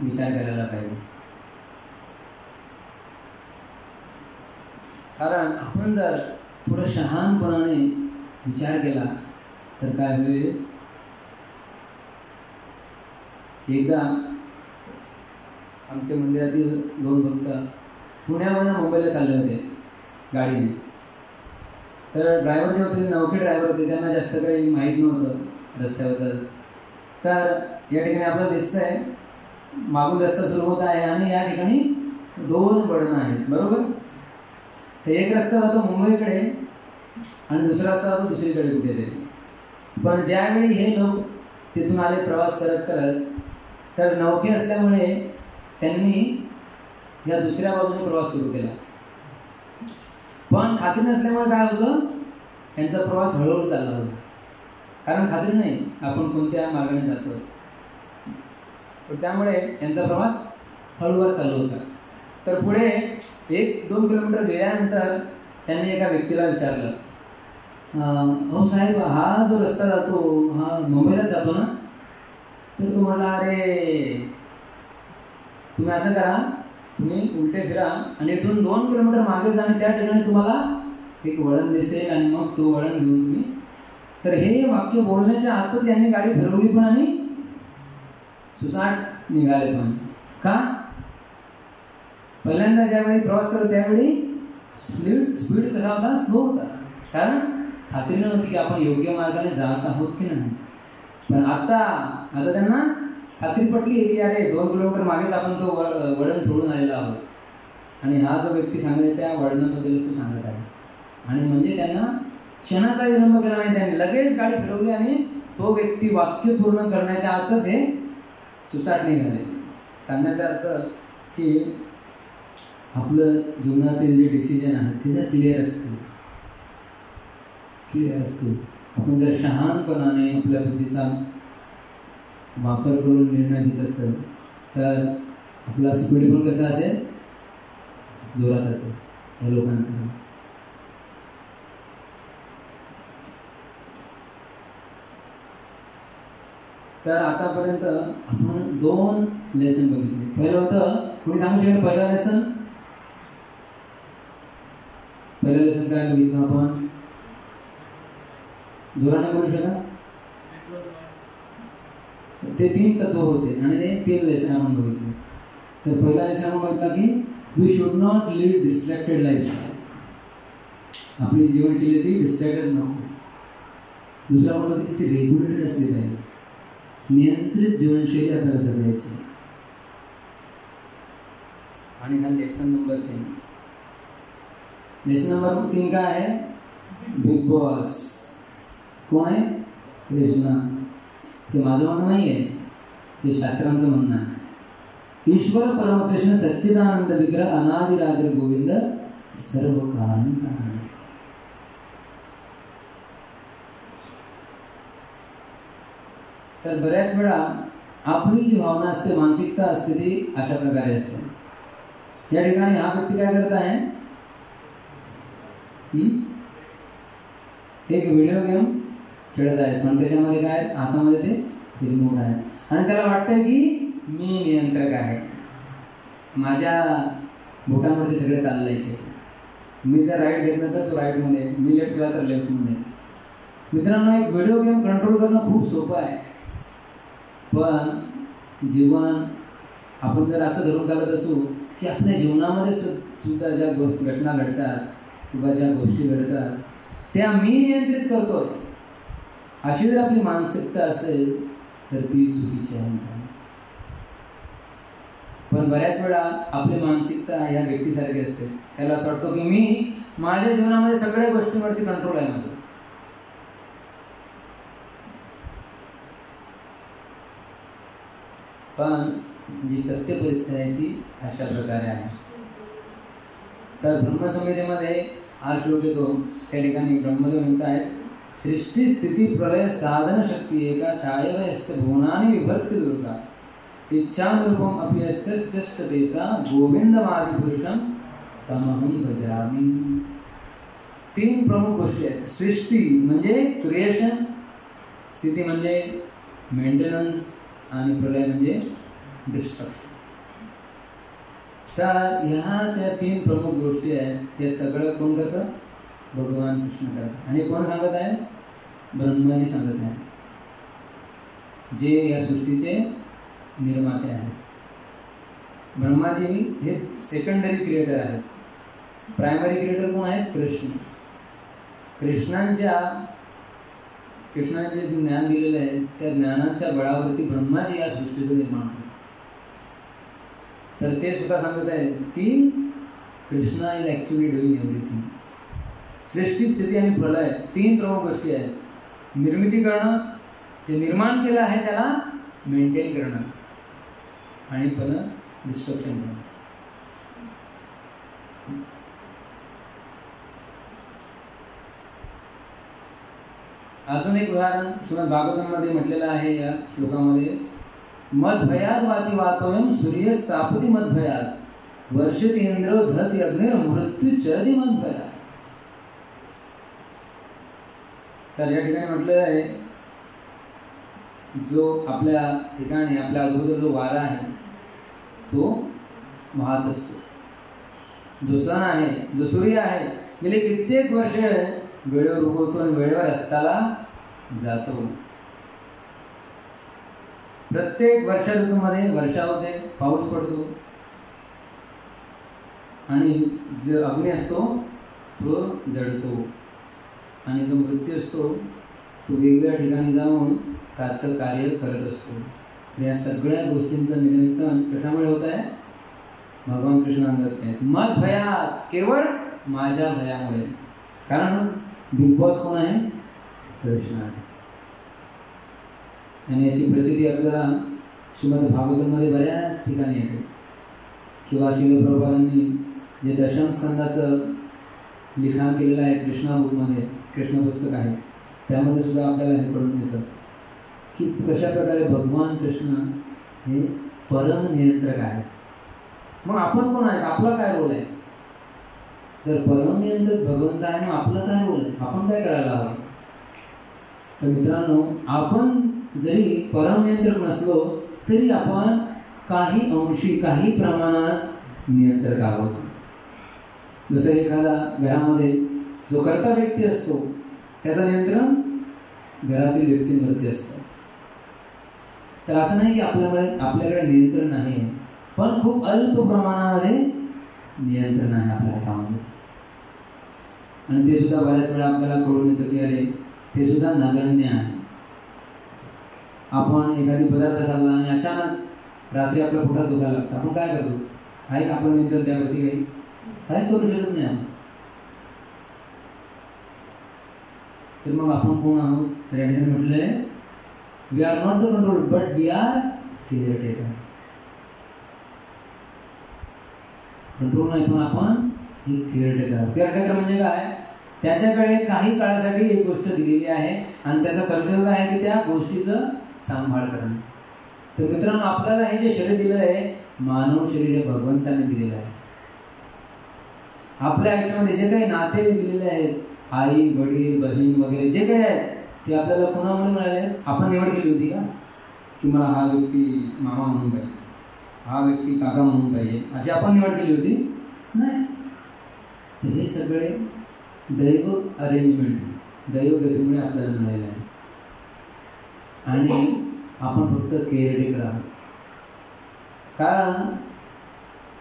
विचार करायला पाहिजे. कारण आपण जर थोडं शहाणपणाने विचार केला तर काय होईल, एकदा आमच्या मंदिरातील 2 भक्त पुण्यावरून मुंबईला चालले होते गाडीने. तर ड्रायव्हर जे होते नवखे ड्रायव्हर होते, त्यांना जास्त काही माहीत नव्हतं रस्त्याबद्दल. तर या ठिकाणी आपल्याला दिसतंय मागून रस्ता सुरू होत आहे आणि या ठिकाणी 2 वळणं आहेत, बरोबर. तर एक रस्ता जातो मुंबईकडे आणि दुसरा रस्ता जातो दुसरीकडे कुठेतरी. पण ज्यावेळी हे लोक तिथून आले प्रवास करत करत, तर नवखे असल्यामुळे त्यांनी या दुसऱ्या बाजूने प्रवास सुरू केला. पण खात्री नसल्यामुळे काय होतं, त्यांचा प्रवास हळूहळू चालला होता. कारण खात्री नाही आपण कोणत्या मार्गाने जातो, तर त्यामुळे त्यांचा प्रवास हळूवार चालू होता. तर पुढे 1-2 किलोमीटर गेल्यानंतर त्यांनी एका व्यक्तीला विचारलं, हो साहेब, हा जो रस्ता जातो हा मुंबईलाच जातो ना? तर तो म्हणाला, अरे तुम्ही असं करा, तुम्ही उलटे फिरा आणि इथून 2 किलोमीटर मागे जा आणि त्या ठिकाणी तुम्हाला एक वळण दिसेल आणि मग तो वळण घेऊन तुम्ही. तर हे वाक्य बोलण्याच्या आतच यांनी गाडी फिरवली पण आणि सुसाट निघाले पण. का? पहिल्यांदा ज्यावेळी प्रवास करतो त्यावेळी स्पीड कसा होता, स्लो होता. कारण खात्री नव्हती की आपण योग्य मार्गाने जात आहोत की नाही. पण आता त्यांना खात्री पटली की अरे 2 किलोमीटर मागेच आपण तो वळण सोडून आलेला आहोत. आणि हा जो व्यक्ती सांगत आहे त्या वळणाबद्दलच तो सांगत आहे. आणि म्हणजे त्यांना क्षणाचा विलंब केला नाही, त्यांनी लगेच गाडी फिरवली आणि तो व्यक्ती वाक्य पूर्ण करण्याच्या आतच हे सुसाट निघाले. सांगण्याचा अर्थ की आपलं जीवनातील जे डिसिजन आहे ते जर क्लिअर असतो. आपण जर शहाणपणाने आपल्या बुद्धीचा वापर करून निर्णय घेत असेल तर आपला स्पीड पण कसा असेल, जोरात असेल. या लोकांचं तर आतापर्यंत आपण 2 लेसन बघितले. पहिलं होतं, कोणी सांगू शकेल पहिलं लेसन काय बघितलं आपण? जोराने बोलू शका. ते 3 तत्व होते आणि ते 3 लेसन आपण बघितले. तर पहिला लेसन आपण बघितला की we should not live distracted life. आपली जीवनशैली ती डिस्ट्रॅक्टेड नको. दुसरा आपण बघितलं ती रेग्युलेटेड असली पाहिजे, नियंत्रित जीवनशैली आपल्याला जगायची. आणि हा लेसन नंबर 3. लेसन नंबर 3 काय आहे? बिग बॉस कोण आहे? कृष्णा. ते माझं म्हणणं नाही आहे, ते शास्त्रांचं म्हणणं आहे. ईश्वर परमकृष्ण सच्चिदानंद विग्रह अनादिरादिर गोविंद सर्व कारण कारण. तर बऱ्याच वेळा आपली जी भावना असते, मानसिकता असते ती अशा प्रकारे असते. या ठिकाणी हा व्यक्ती काय करत आहे, एक व्हिडिओ गेम खेळत आहेत, पण त्याच्यामध्ये काय हातामध्ये ते रिमोट आहे आणि त्याला वाटतं की मी नियंत्रक आहे, माझ्या बोटांवरती सगळे चाललंय. की मी जर राईट घेतलं तर तो राईटमध्ये, मी लेफ्ट गेला तर लेफ्टमध्ये. मित्रांनो, एक व्हिडिओ गेम कंट्रोल करणं खूप सोपं आहे. पण जीवन आपण जर असं धरून चालत असू की आपल्या जीवनामध्ये सुद्धा ज्या घटना घडतात किंवा ज्या गोष्टी घडतात त्या मी नियंत्रित करतोय, अशी जर आपली मानसिकता असेल तर ती चुकीची आहे. पण बऱ्याच वेळा आपली मानसिकता ह्या व्यक्तीसारखी असते. त्याला असं वाटतं की मी माझ्या जीवनामध्ये सगळ्या गोष्टींवरती कंट्रोल आहे माझं. पण जी सत्य परिस्थिती आहे ती अशा प्रकारे आहे. तर ब्रह्मसंहितेमध्ये हा श्लोक येतो, त्या ठिकाणी ब्रह्मदेव म्हणतायत, सृष्टी स्थिती प्रलय साधन शक्ती एका छायवयस्य भुवनानि विभक्ती दुर्गा इच्छानुरूपम अप्यस्य चष्टतेसा गोविंदमादि पुरुषम तमहं भजामि. 3 प्रमुख गोष्टी आहेत. सृष्टी म्हणजे क्रिएशन, स्थिती म्हणजे मेंटेनन्स आणि प्रलय म्हणजे डिस्ट्रक्शन. तर ह्या त्या 3 प्रमुख गोष्टी आहेत. हे सगळं कोण करतं? भगवान कृष्ण करतात. आणि कोण सांगत आहे? ब्रह्माजी सांगत आहे, जे या सृष्टीचे निर्माते आहेत. ब्रह्माजी हे सेकंडरी क्रिएटर आहेत. प्रायमरी क्रिएटर कोण आहेत? कृष्ण. कृष्णाने जे ज्ञान दिलेलं आहे त्या ज्ञानाच्या बळावरती ब्रह्माजी या सृष्टीचं निर्माण केलं. तर ते सुद्धा सांगत आहेत की Krishna is actually doing everything. सृष्टी, स्थिती आणि प्रलय 3 प्रमुख गोष्टी आहेत. निर्मिती करणं, जे निर्माण केलं आहे त्याला मेंटेन करणं, आणि पण डिस्ट्रक्शन करणं. अजून एक उदाहरण श्रीमद भागवतमध्ये म्हटलेलं आहे या श्लोकामध्ये, मदभयाद वाती वातोयम सूर्यस्तापती मदभयाद वर्षति इंद्रो धति अग्निर मृत्यू चरति मदभयाद. तर या ठिकाणी म्हटलेलं आहे, जो आपल्या ठिकाणी आपल्या आजूबाजूला जो वारा आहे तो वाहत असतो. जो सन आहे, जो सूर्य आहे, गेले कित्येक वर्ष वेळेवर उगवतो आणि वेळेवर अस्ताला जातो. प्रत्येक वर्षा ऋतूमध्ये वर्षा होते, पाऊस पडतो, आणि जो अग्नी असतो तो जळतो, आणि जो मृत्यू असतो तो वेगवेगळ्या ठिकाणी जाऊन त्याचं कार्य करत असतो. या सगळ्या गोष्टींचं नियंत्रण कशामुळे होत आहे? भगवान कृष्ण सांगत आहेत, मद भयात, केवळ माझ्या भयामुळे. कारण बिग बॉस कोण आहे? कृष्ण आहे. आणि याची प्रचिती आपल्याला श्रीमद भागवतमध्ये बऱ्याच ठिकाणी येते. किंवा श्रील प्रभुपादांनी जे दशम स्कंदाचं लिखाण केलेलं आहे कृष्णा बुकमध्ये, कृष्ण पुस्तक आहे, त्यामध्ये सुद्धा आपल्याला हे कळून येतं की कशा प्रकारे भगवान कृष्ण हे परम नियंत्रक आहे. मग आपण कोण आहे? आपला काय रोल आहे? जर परम नियंत्रक भगवंत आहे, मग आपलं काय रोल आहे? आपण काय करायला हवं? तर मित्रांनो, आपण जरी परम नियंत्रक नसलो तरी आपण काही अंशी, काही प्रमाणात नियंत्रक आहोत. जसं एखादा घरामध्ये जो कर्ता व्यक्ती असतो त्याचं नियंत्रण घरातील व्यक्तींवरती असतं. तर असं नाही की आपल्याकडे नियंत्रण नाही आहे, पण खूप अल्प प्रमाणामध्ये नियंत्रण आहे आपल्या हातामध्ये. आणि ते सुद्धा बऱ्याच वेळा आपल्याला कळून येतं की अरे ते सुद्धा नगण्य आहे. आपण एखादी पदार्थ खाल्ला आणि अचानक रात्री आपल्या पोटात दुखायला लागतं, आपण काय करतो? आहे का आपण नियंत्रण त्यावरती? काहीच करू शकत नाही आपण. तर मग आपण कोण आहोत? तर या ठिकाणी म्हटलंय, we are not the control but we are caretaker. Control नाही, पण आपण एक केअरटेकर. केअरटेकर म्हणजे काय? त्याच्याकडे काही काळासाठी एक गोष्ट दिलेली आहे आणि त्याचं कर्तव्य आहे की त्या गोष्टीचं सांभाळ करणं. तर मित्रांनो, आपल्याला हे जे शरीर दिलेलं आहे, मानव शरीर हे भगवंताने दिलेलं आहे. आपल्या आयुष्यामध्ये जे काही नाते दिलेले आहेत, आई वडील बहीण वगैरे जे काही आहेत, ते आपल्याला कोणामुळे मिळाले? आपण निवड केली होती का? की मला हा व्यक्ती मामा म्हणून पाहिजे, हा व्यक्ती काका म्हणून पाहिजे, अशी आपण निवड केली होती? नाही. हे सगळे दैव अरेंजमेंट, दैवगतीमुळे आपल्याला मिळालेलं आहे. आणि आपण फक्त केअरटेकर आहोत. कारण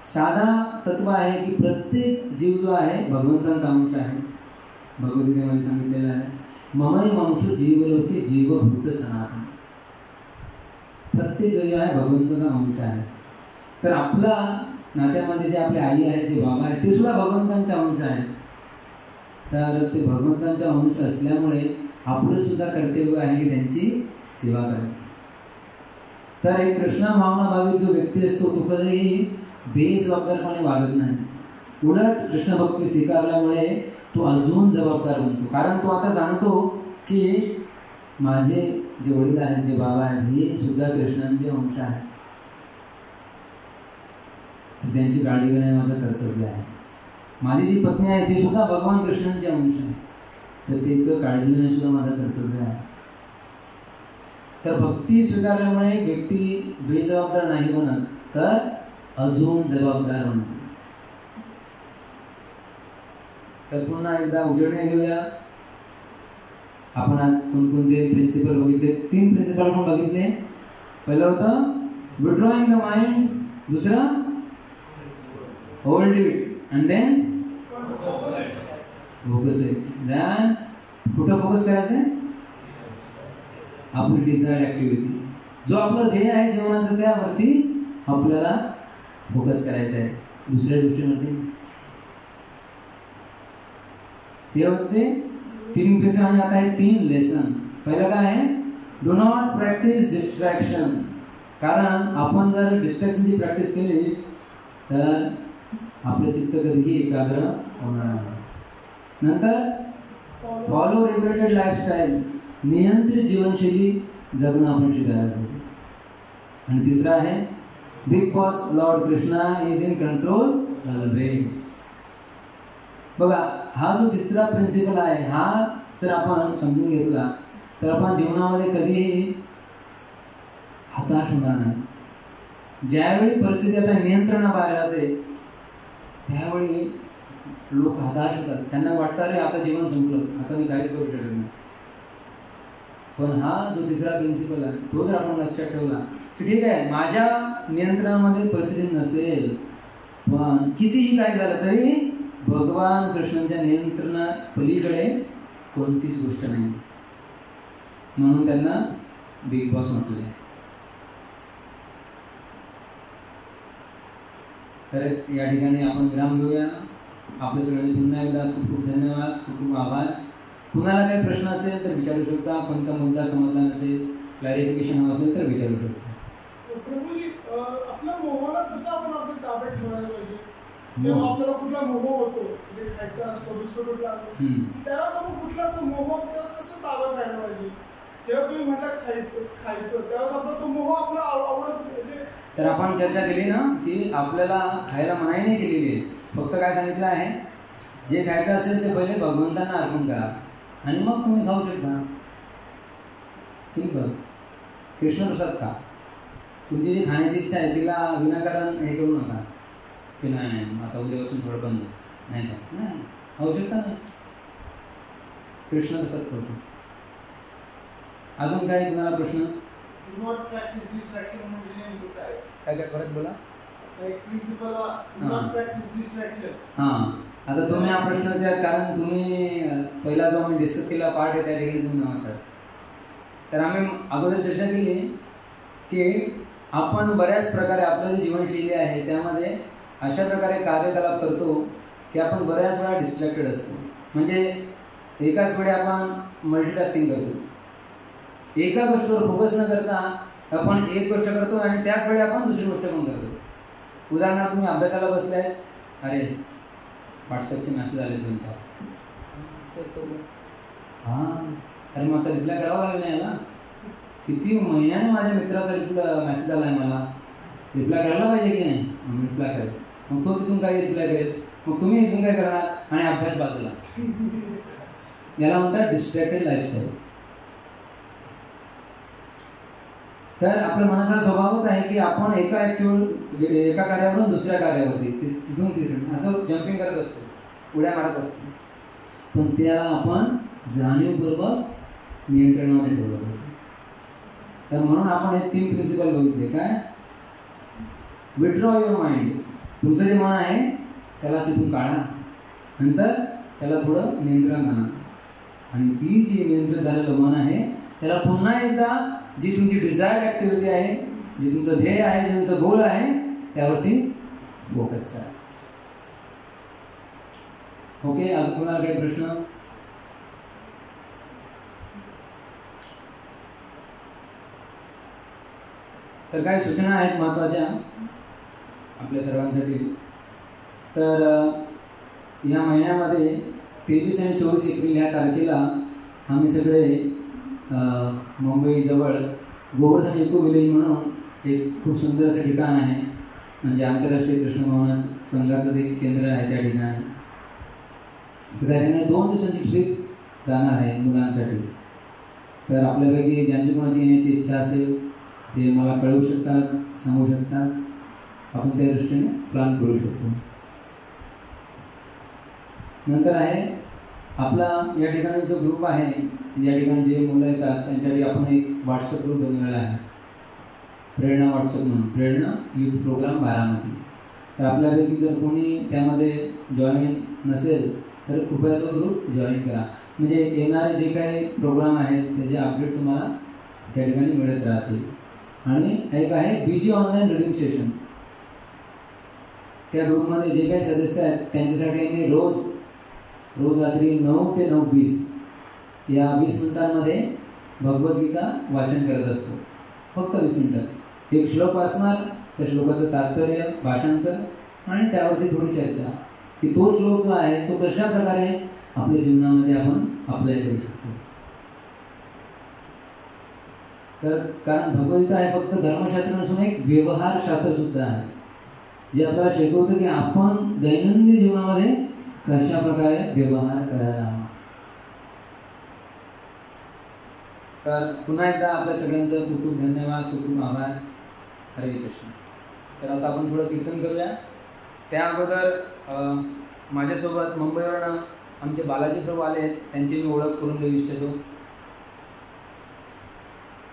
साधा तत्व आहे की प्रत्येक जीव जो आहे भगवंतांचा अंश आहे. भगवद्गीतेमध्ये सांगितलेलं आहे, ममई वंश जीवलोके जीवभूत सनातन. प्रत्येक जो आहे भगवंताचा अंश आहे. तर आपला नात्यामध्ये जे आपले आई आहेत, जे बाबा आहेत, ते सुद्धा भगवंतांचा अंश आहेत. तर ते भगवंतांचा अंश असल्यामुळे आपलं सुद्धा कर्तव्य आहे की त्यांची सेवा करणे. तर एक कृष्ण भावना भाविक जो व्यक्ती असतो तो कधीही बेजबाबदारपणे वागत नाही. उलट कृष्ण भक्ती स्वीकारल्यामुळे तो अजून जबाबदार बनतो. कारण तो आता जाणतो की माझे जे वडील आहेत, जे बाबा आहेत, हे सुद्धा कृष्णांचे अंश आहेत. तर त्यांची काळजी घेणे माझं कर्तव्य आहे. माझी जी पत्नी आहे ती सुद्धा भगवान कृष्णांचे अंश आहे, तर तिचं काळजी घेणे सुद्धा माझं कर्तव्य आहे. तर भक्ती स्वीकारल्यामुळे एक व्यक्ती बेजबाबदार नाही बनत, तर अजून जबाबदार बनतो. तर पुन्हा एकदा उजळणे घेऊया. आपण आज कोणकोणते प्रिन्सिपल बघितले? 3 प्रिन्सिपल आपण बघितले. पहिलं होतं विड्रॉइंग द माइंड, दुसरं hold it, and then focus it. Then कुठं फोकस करायचं आहे? आपली डिझायर्ड ॲक्टिव्हिटी, जो आपलं ध्येय आहे जीवनाचं, त्यावरती आपल्याला फोकस करायचं आहे, दुसऱ्या गोष्टींवरती. हे होते 3 प्रिन्सिपल. आणि आता आहे 3 लेसन. पहिलं काय आहे? Do not practice distraction. कारण आपण जर डिस्ट्रॅक्शनची प्रॅक्टिस केली तर आपलं चित्त कधीही एकाग्र होणार नाही. नंतर फॉलो रेग्युलेटेड लाईफस्टाईल. नियंत्रित जीवनशैली जगणं आपण शिकायला पाहिजे. आणि तिसरा आहे big boss Lord Krishna is in control always. बघा, हा जो तिसरा प्रिन्सिपल आहे, हा जर आपण समजून घेतला तर आपण जीवनामध्ये कधीही हताश होणार नाही. ज्यावेळी परिस्थिती आपल्या नियंत्रणाबाहेर जाते त्यावेळी लोक हताश होतात. त्यांना वाटतं अरे आता जीवन संपलं, आता मी काहीच करू शकत नाही. पण हा जो तिसरा प्रिन्सिपल आहे तो जर आपण लक्षात ठेवला की ठीक आहे, माझ्या नियंत्रणामध्ये परिस्थिती नसेल, पण कितीही काय झालं तरी भगवान कृष्णांच्या नियंत्रणा पलीकडे कोणतीच गोष्ट नाही. म्हणून त्यांना बिग बॉस म्हटले. तर या ठिकाणी आपण विराम घेऊया. आपल्या सगळ्यांनी पुन्हा एकदा खूप खूप धन्यवाद, खूप खूप आभार. कुणाला काही प्रश्न असेल तर विचारू शकता. कोणता मुद्दा समजला नसेल, क्लॅरिफिकेशन हवं असेल तर विचारू शकता. प्रभूजी, आपल्या मोहाला कसं आपण आपल्या ताब्यात ठेवायला पाहिजे? जेव्हा आपल्याला कुठला मोह होतो, म्हणजे खायचा सदुसर कुठला, त्यावेळेस आपण कुठला असं मोह कसं ताब्यात राहायला पाहिजे? जेव्हा तुम्ही म्हटलं खायचं त्यावेळेस आपला तो मोह आपला आवडत म्हणजे. तर आपण चर्चा केली ना की आपल्याला खायला मनाई नाही केलेली आहे. फक्त काय सांगितलं आहे, जे खायचं असेल ते पहिले भगवंतांना अर्पण करा आणि मग तुम्ही खाऊ शकता. सिंपल. कृष्णप्रसाद खा. तुमची जी खाण्याची इच्छा आहे तिला विनाकारण हे करू नका की नाही आता उद्यापासून थोडं बंद नाही खायचं. नाही, खाऊ शकता नाही. कृष्णप्रसाद करतो. अजून काय तुम्हाला प्रश्न? काय काय परत बोला. हां, आता तुम्ही हा प्रश्न विचार, कारण तुम्ही पहिला जो आम्ही डिस्कस केला पार्ट आहे त्या ठिकाणी तुम्ही नव्हतात. तर आम्ही अगोदर चर्चा केली की आपण बऱ्याच प्रकारे आपलं जी जीवनशैली आहे त्यामध्ये अशा प्रकारे कार्यकलाप करतो की आपण बऱ्याच वेळा डिस्ट्रॅक्टेड असतो. म्हणजे एकाच वेळी आपण मल्टीटास्किंग करतो. एका गोष्टीवर फोकस न करता आपण एक गोष्ट करतो आणि त्याच वेळी आपण दुसरी गोष्ट पण करतो. उदाहरणार्थ तुम्ही अभ्यासाला बसले आहेत, अरे व्हॉट्सअपचे मेसेज आले 2-4, हां अरे मग आता रिप्लाय करावा लागेल नाही याला. किती महिन्याने माझ्या मित्राचा मेसेज आला आहे, मला रिप्लाय करायला पाहिजे की नाही. मग रिप्लाय करेल. मग तो तिथून काही रिप्लाय करेल. मग तुम्ही इथून काय करणार आणि अभ्यास बाजूला. याला म्हणतात डिस्ट्रॅक्टेड लाईफस्टाईल. तर आपल्या मनाचा स्वभावच आहे की आपण एका कार्यावरून दुसऱ्या कार्यावरती तिथून तिथून असं जम्पिंग करत असतो, उड्या मारत असतो. पण त्याला आपण जाणीवपूर्वक नियंत्रणामध्ये ठेवलं पाहिजे. तर म्हणून आपण हे 3 प्रिन्सिपल बघितले. काय? Withdraw your mind. तुमचं जे मन आहे त्याला तिथून काढा. नंतर त्याला थोडं नियंत्रण आणा. आणि ती जी नियंत्रित झालेलं मन आहे त्याला पुन्हा एकदा जी तुमची डिझायर्ड ॲक्टिव्हिटी आहे, जे तुमचं ध्येय आहे, जे तुमचं गोल आहे त्यावरती फोकस करा. ओके, अजून कोणाला काही प्रश्न? तर काही सूचना आहेत महत्त्वाच्या आपल्या सर्वांसाठी. तर या महिन्यामध्ये 23 आणि 24 एप्रिल ह्या तारखेला आम्ही सगळे मुंबईजवळ गोवर्धन इको विलेज म्हणून एक खूप सुंदर असं ठिकाण आहे, म्हणजे आंतरराष्ट्रीय कृष्ण भवन संघाचं एक केंद्र आहे त्या ठिकाणी. तर त्या ठिकाणी 2 दिवसांची ट्रिप जाणार आहे मुलांसाठी. तर आपल्यापैकी ज्यांची कोणाची येण्याची इच्छा असेल ते मला कळवू शकतात, सांगू शकतात, आपण त्या दृष्टीने प्लॅन करू शकतो. नंतर आहे आपला या ठिकाणी जो ग्रुप आहे, या ठिकाणी जे मुलं येतात त्यांच्यासाठी आपण एक व्हॉट्सअप ग्रुप बनवलेला आहे, प्रेरणा व्हॉट्सअप म्हणून, प्रेरणा युथ प्रोग्राम बारामती. तर आपल्यापैकी जर कोणी त्यामध्ये जॉईन नसेल तर कृपया तो ग्रुप जॉईन करा, म्हणजे येणारे जे काही प्रोग्राम आहेत त्याचे अपडेट तुम्हाला त्या ठिकाणी मिळत राहतील. आणि एक आहे BG ऑनलाईन रीडिंग सेशन. त्या ग्रुपमध्ये जे काही सदस्य आहेत त्यांच्यासाठी आम्ही रोज रात्री 9 ते 9:20 या 20 मिनिटांमध्ये भगवद्गीता वाचन करत असतो. फक्त 20 मिनिटं एक श्लोक वाचणार, त्या श्लोकाचं तात्पर्य, भाषांतर आणि त्यावरती थोडी चर्चा की तो श्लोक जो आहे तो कशा प्रकारे आपल्या जीवनामध्ये आपण अप्लाय करू शकतो. तर कारण भगवद्गीता हे फक्त धर्मशास्त्र नसून एक व्यवहारशास्त्र सुद्धा आहे, जे आपल्याला शिकवतं की आपण दैनंदिन जीवनामध्ये कशा प्रकारे व्यवहार करायला हवा. तर पुन्हा एकदा आपल्या सगळ्यांचं खूप खूप धन्यवाद, खूप खूप आभार. हरे कृष्ण. तर आता आपण थोडं कीर्तन करूया. त्या अगोदर माझ्यासोबत मुंबईवरून आमचे बालाजी प्रभू आले आहेत, त्यांची मी ओळख करून देऊ इच्छितो.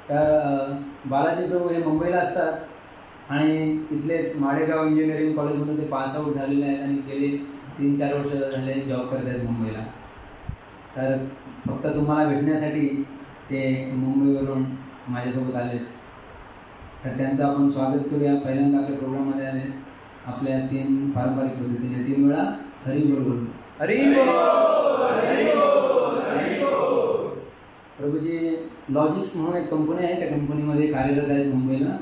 तर बालाजी प्रभू हे मुंबईला असतात आणि इथलेच माडेगाव इंजिनिअरिंग कॉलेजमध्ये ते पासआउट झालेले आहेत आणि गेले 3-4 वर्ष झाले जॉब करत आहेत मुंबईला. तर फक्त तुम्हाला भेटण्यासाठी ते मुंबईवरून माझ्यासोबत आले. तर त्यांचं आपण स्वागत करूया. पहिल्यांदा आपल्या प्रोग्राममध्ये आले, आपल्या 3 पारंपरिक पद्धतीने 3 वेळा हरी बोल बोल. हरी बोल, हरी बोल, हरी बोल. प्रभूजी लॉजिक्स म्हणून एक कंपनी आहे, त्या कंपनीमध्ये कार्यरत आहेत मुंबईला.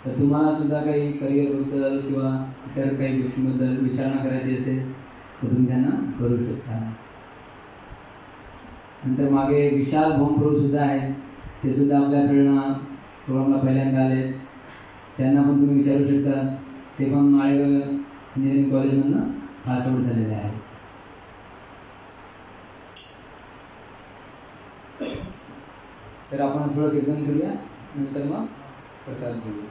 तर तुम्हाला सुद्धा काही करिअरबद्दल किंवा इतर काही गोष्टींबद्दल विचारणा करायची असेल तर तुम्ही त्यांना करू शकता. नंतर मागे विशाल भोमप्रो सुद्धा आहेत, ते सुद्धा आपल्या प्रेरणा प्रोग्रामला पहिल्यांदा आले. त्यांना पण तुम्ही विचारू शकता. ते पण माळेगाव इंजिनिअरिंग कॉलेजमधून पासआउट झालेले आहेत. तर आपण थोडं कीर्तन करूया, नंतर मग प्रसाद घेऊया.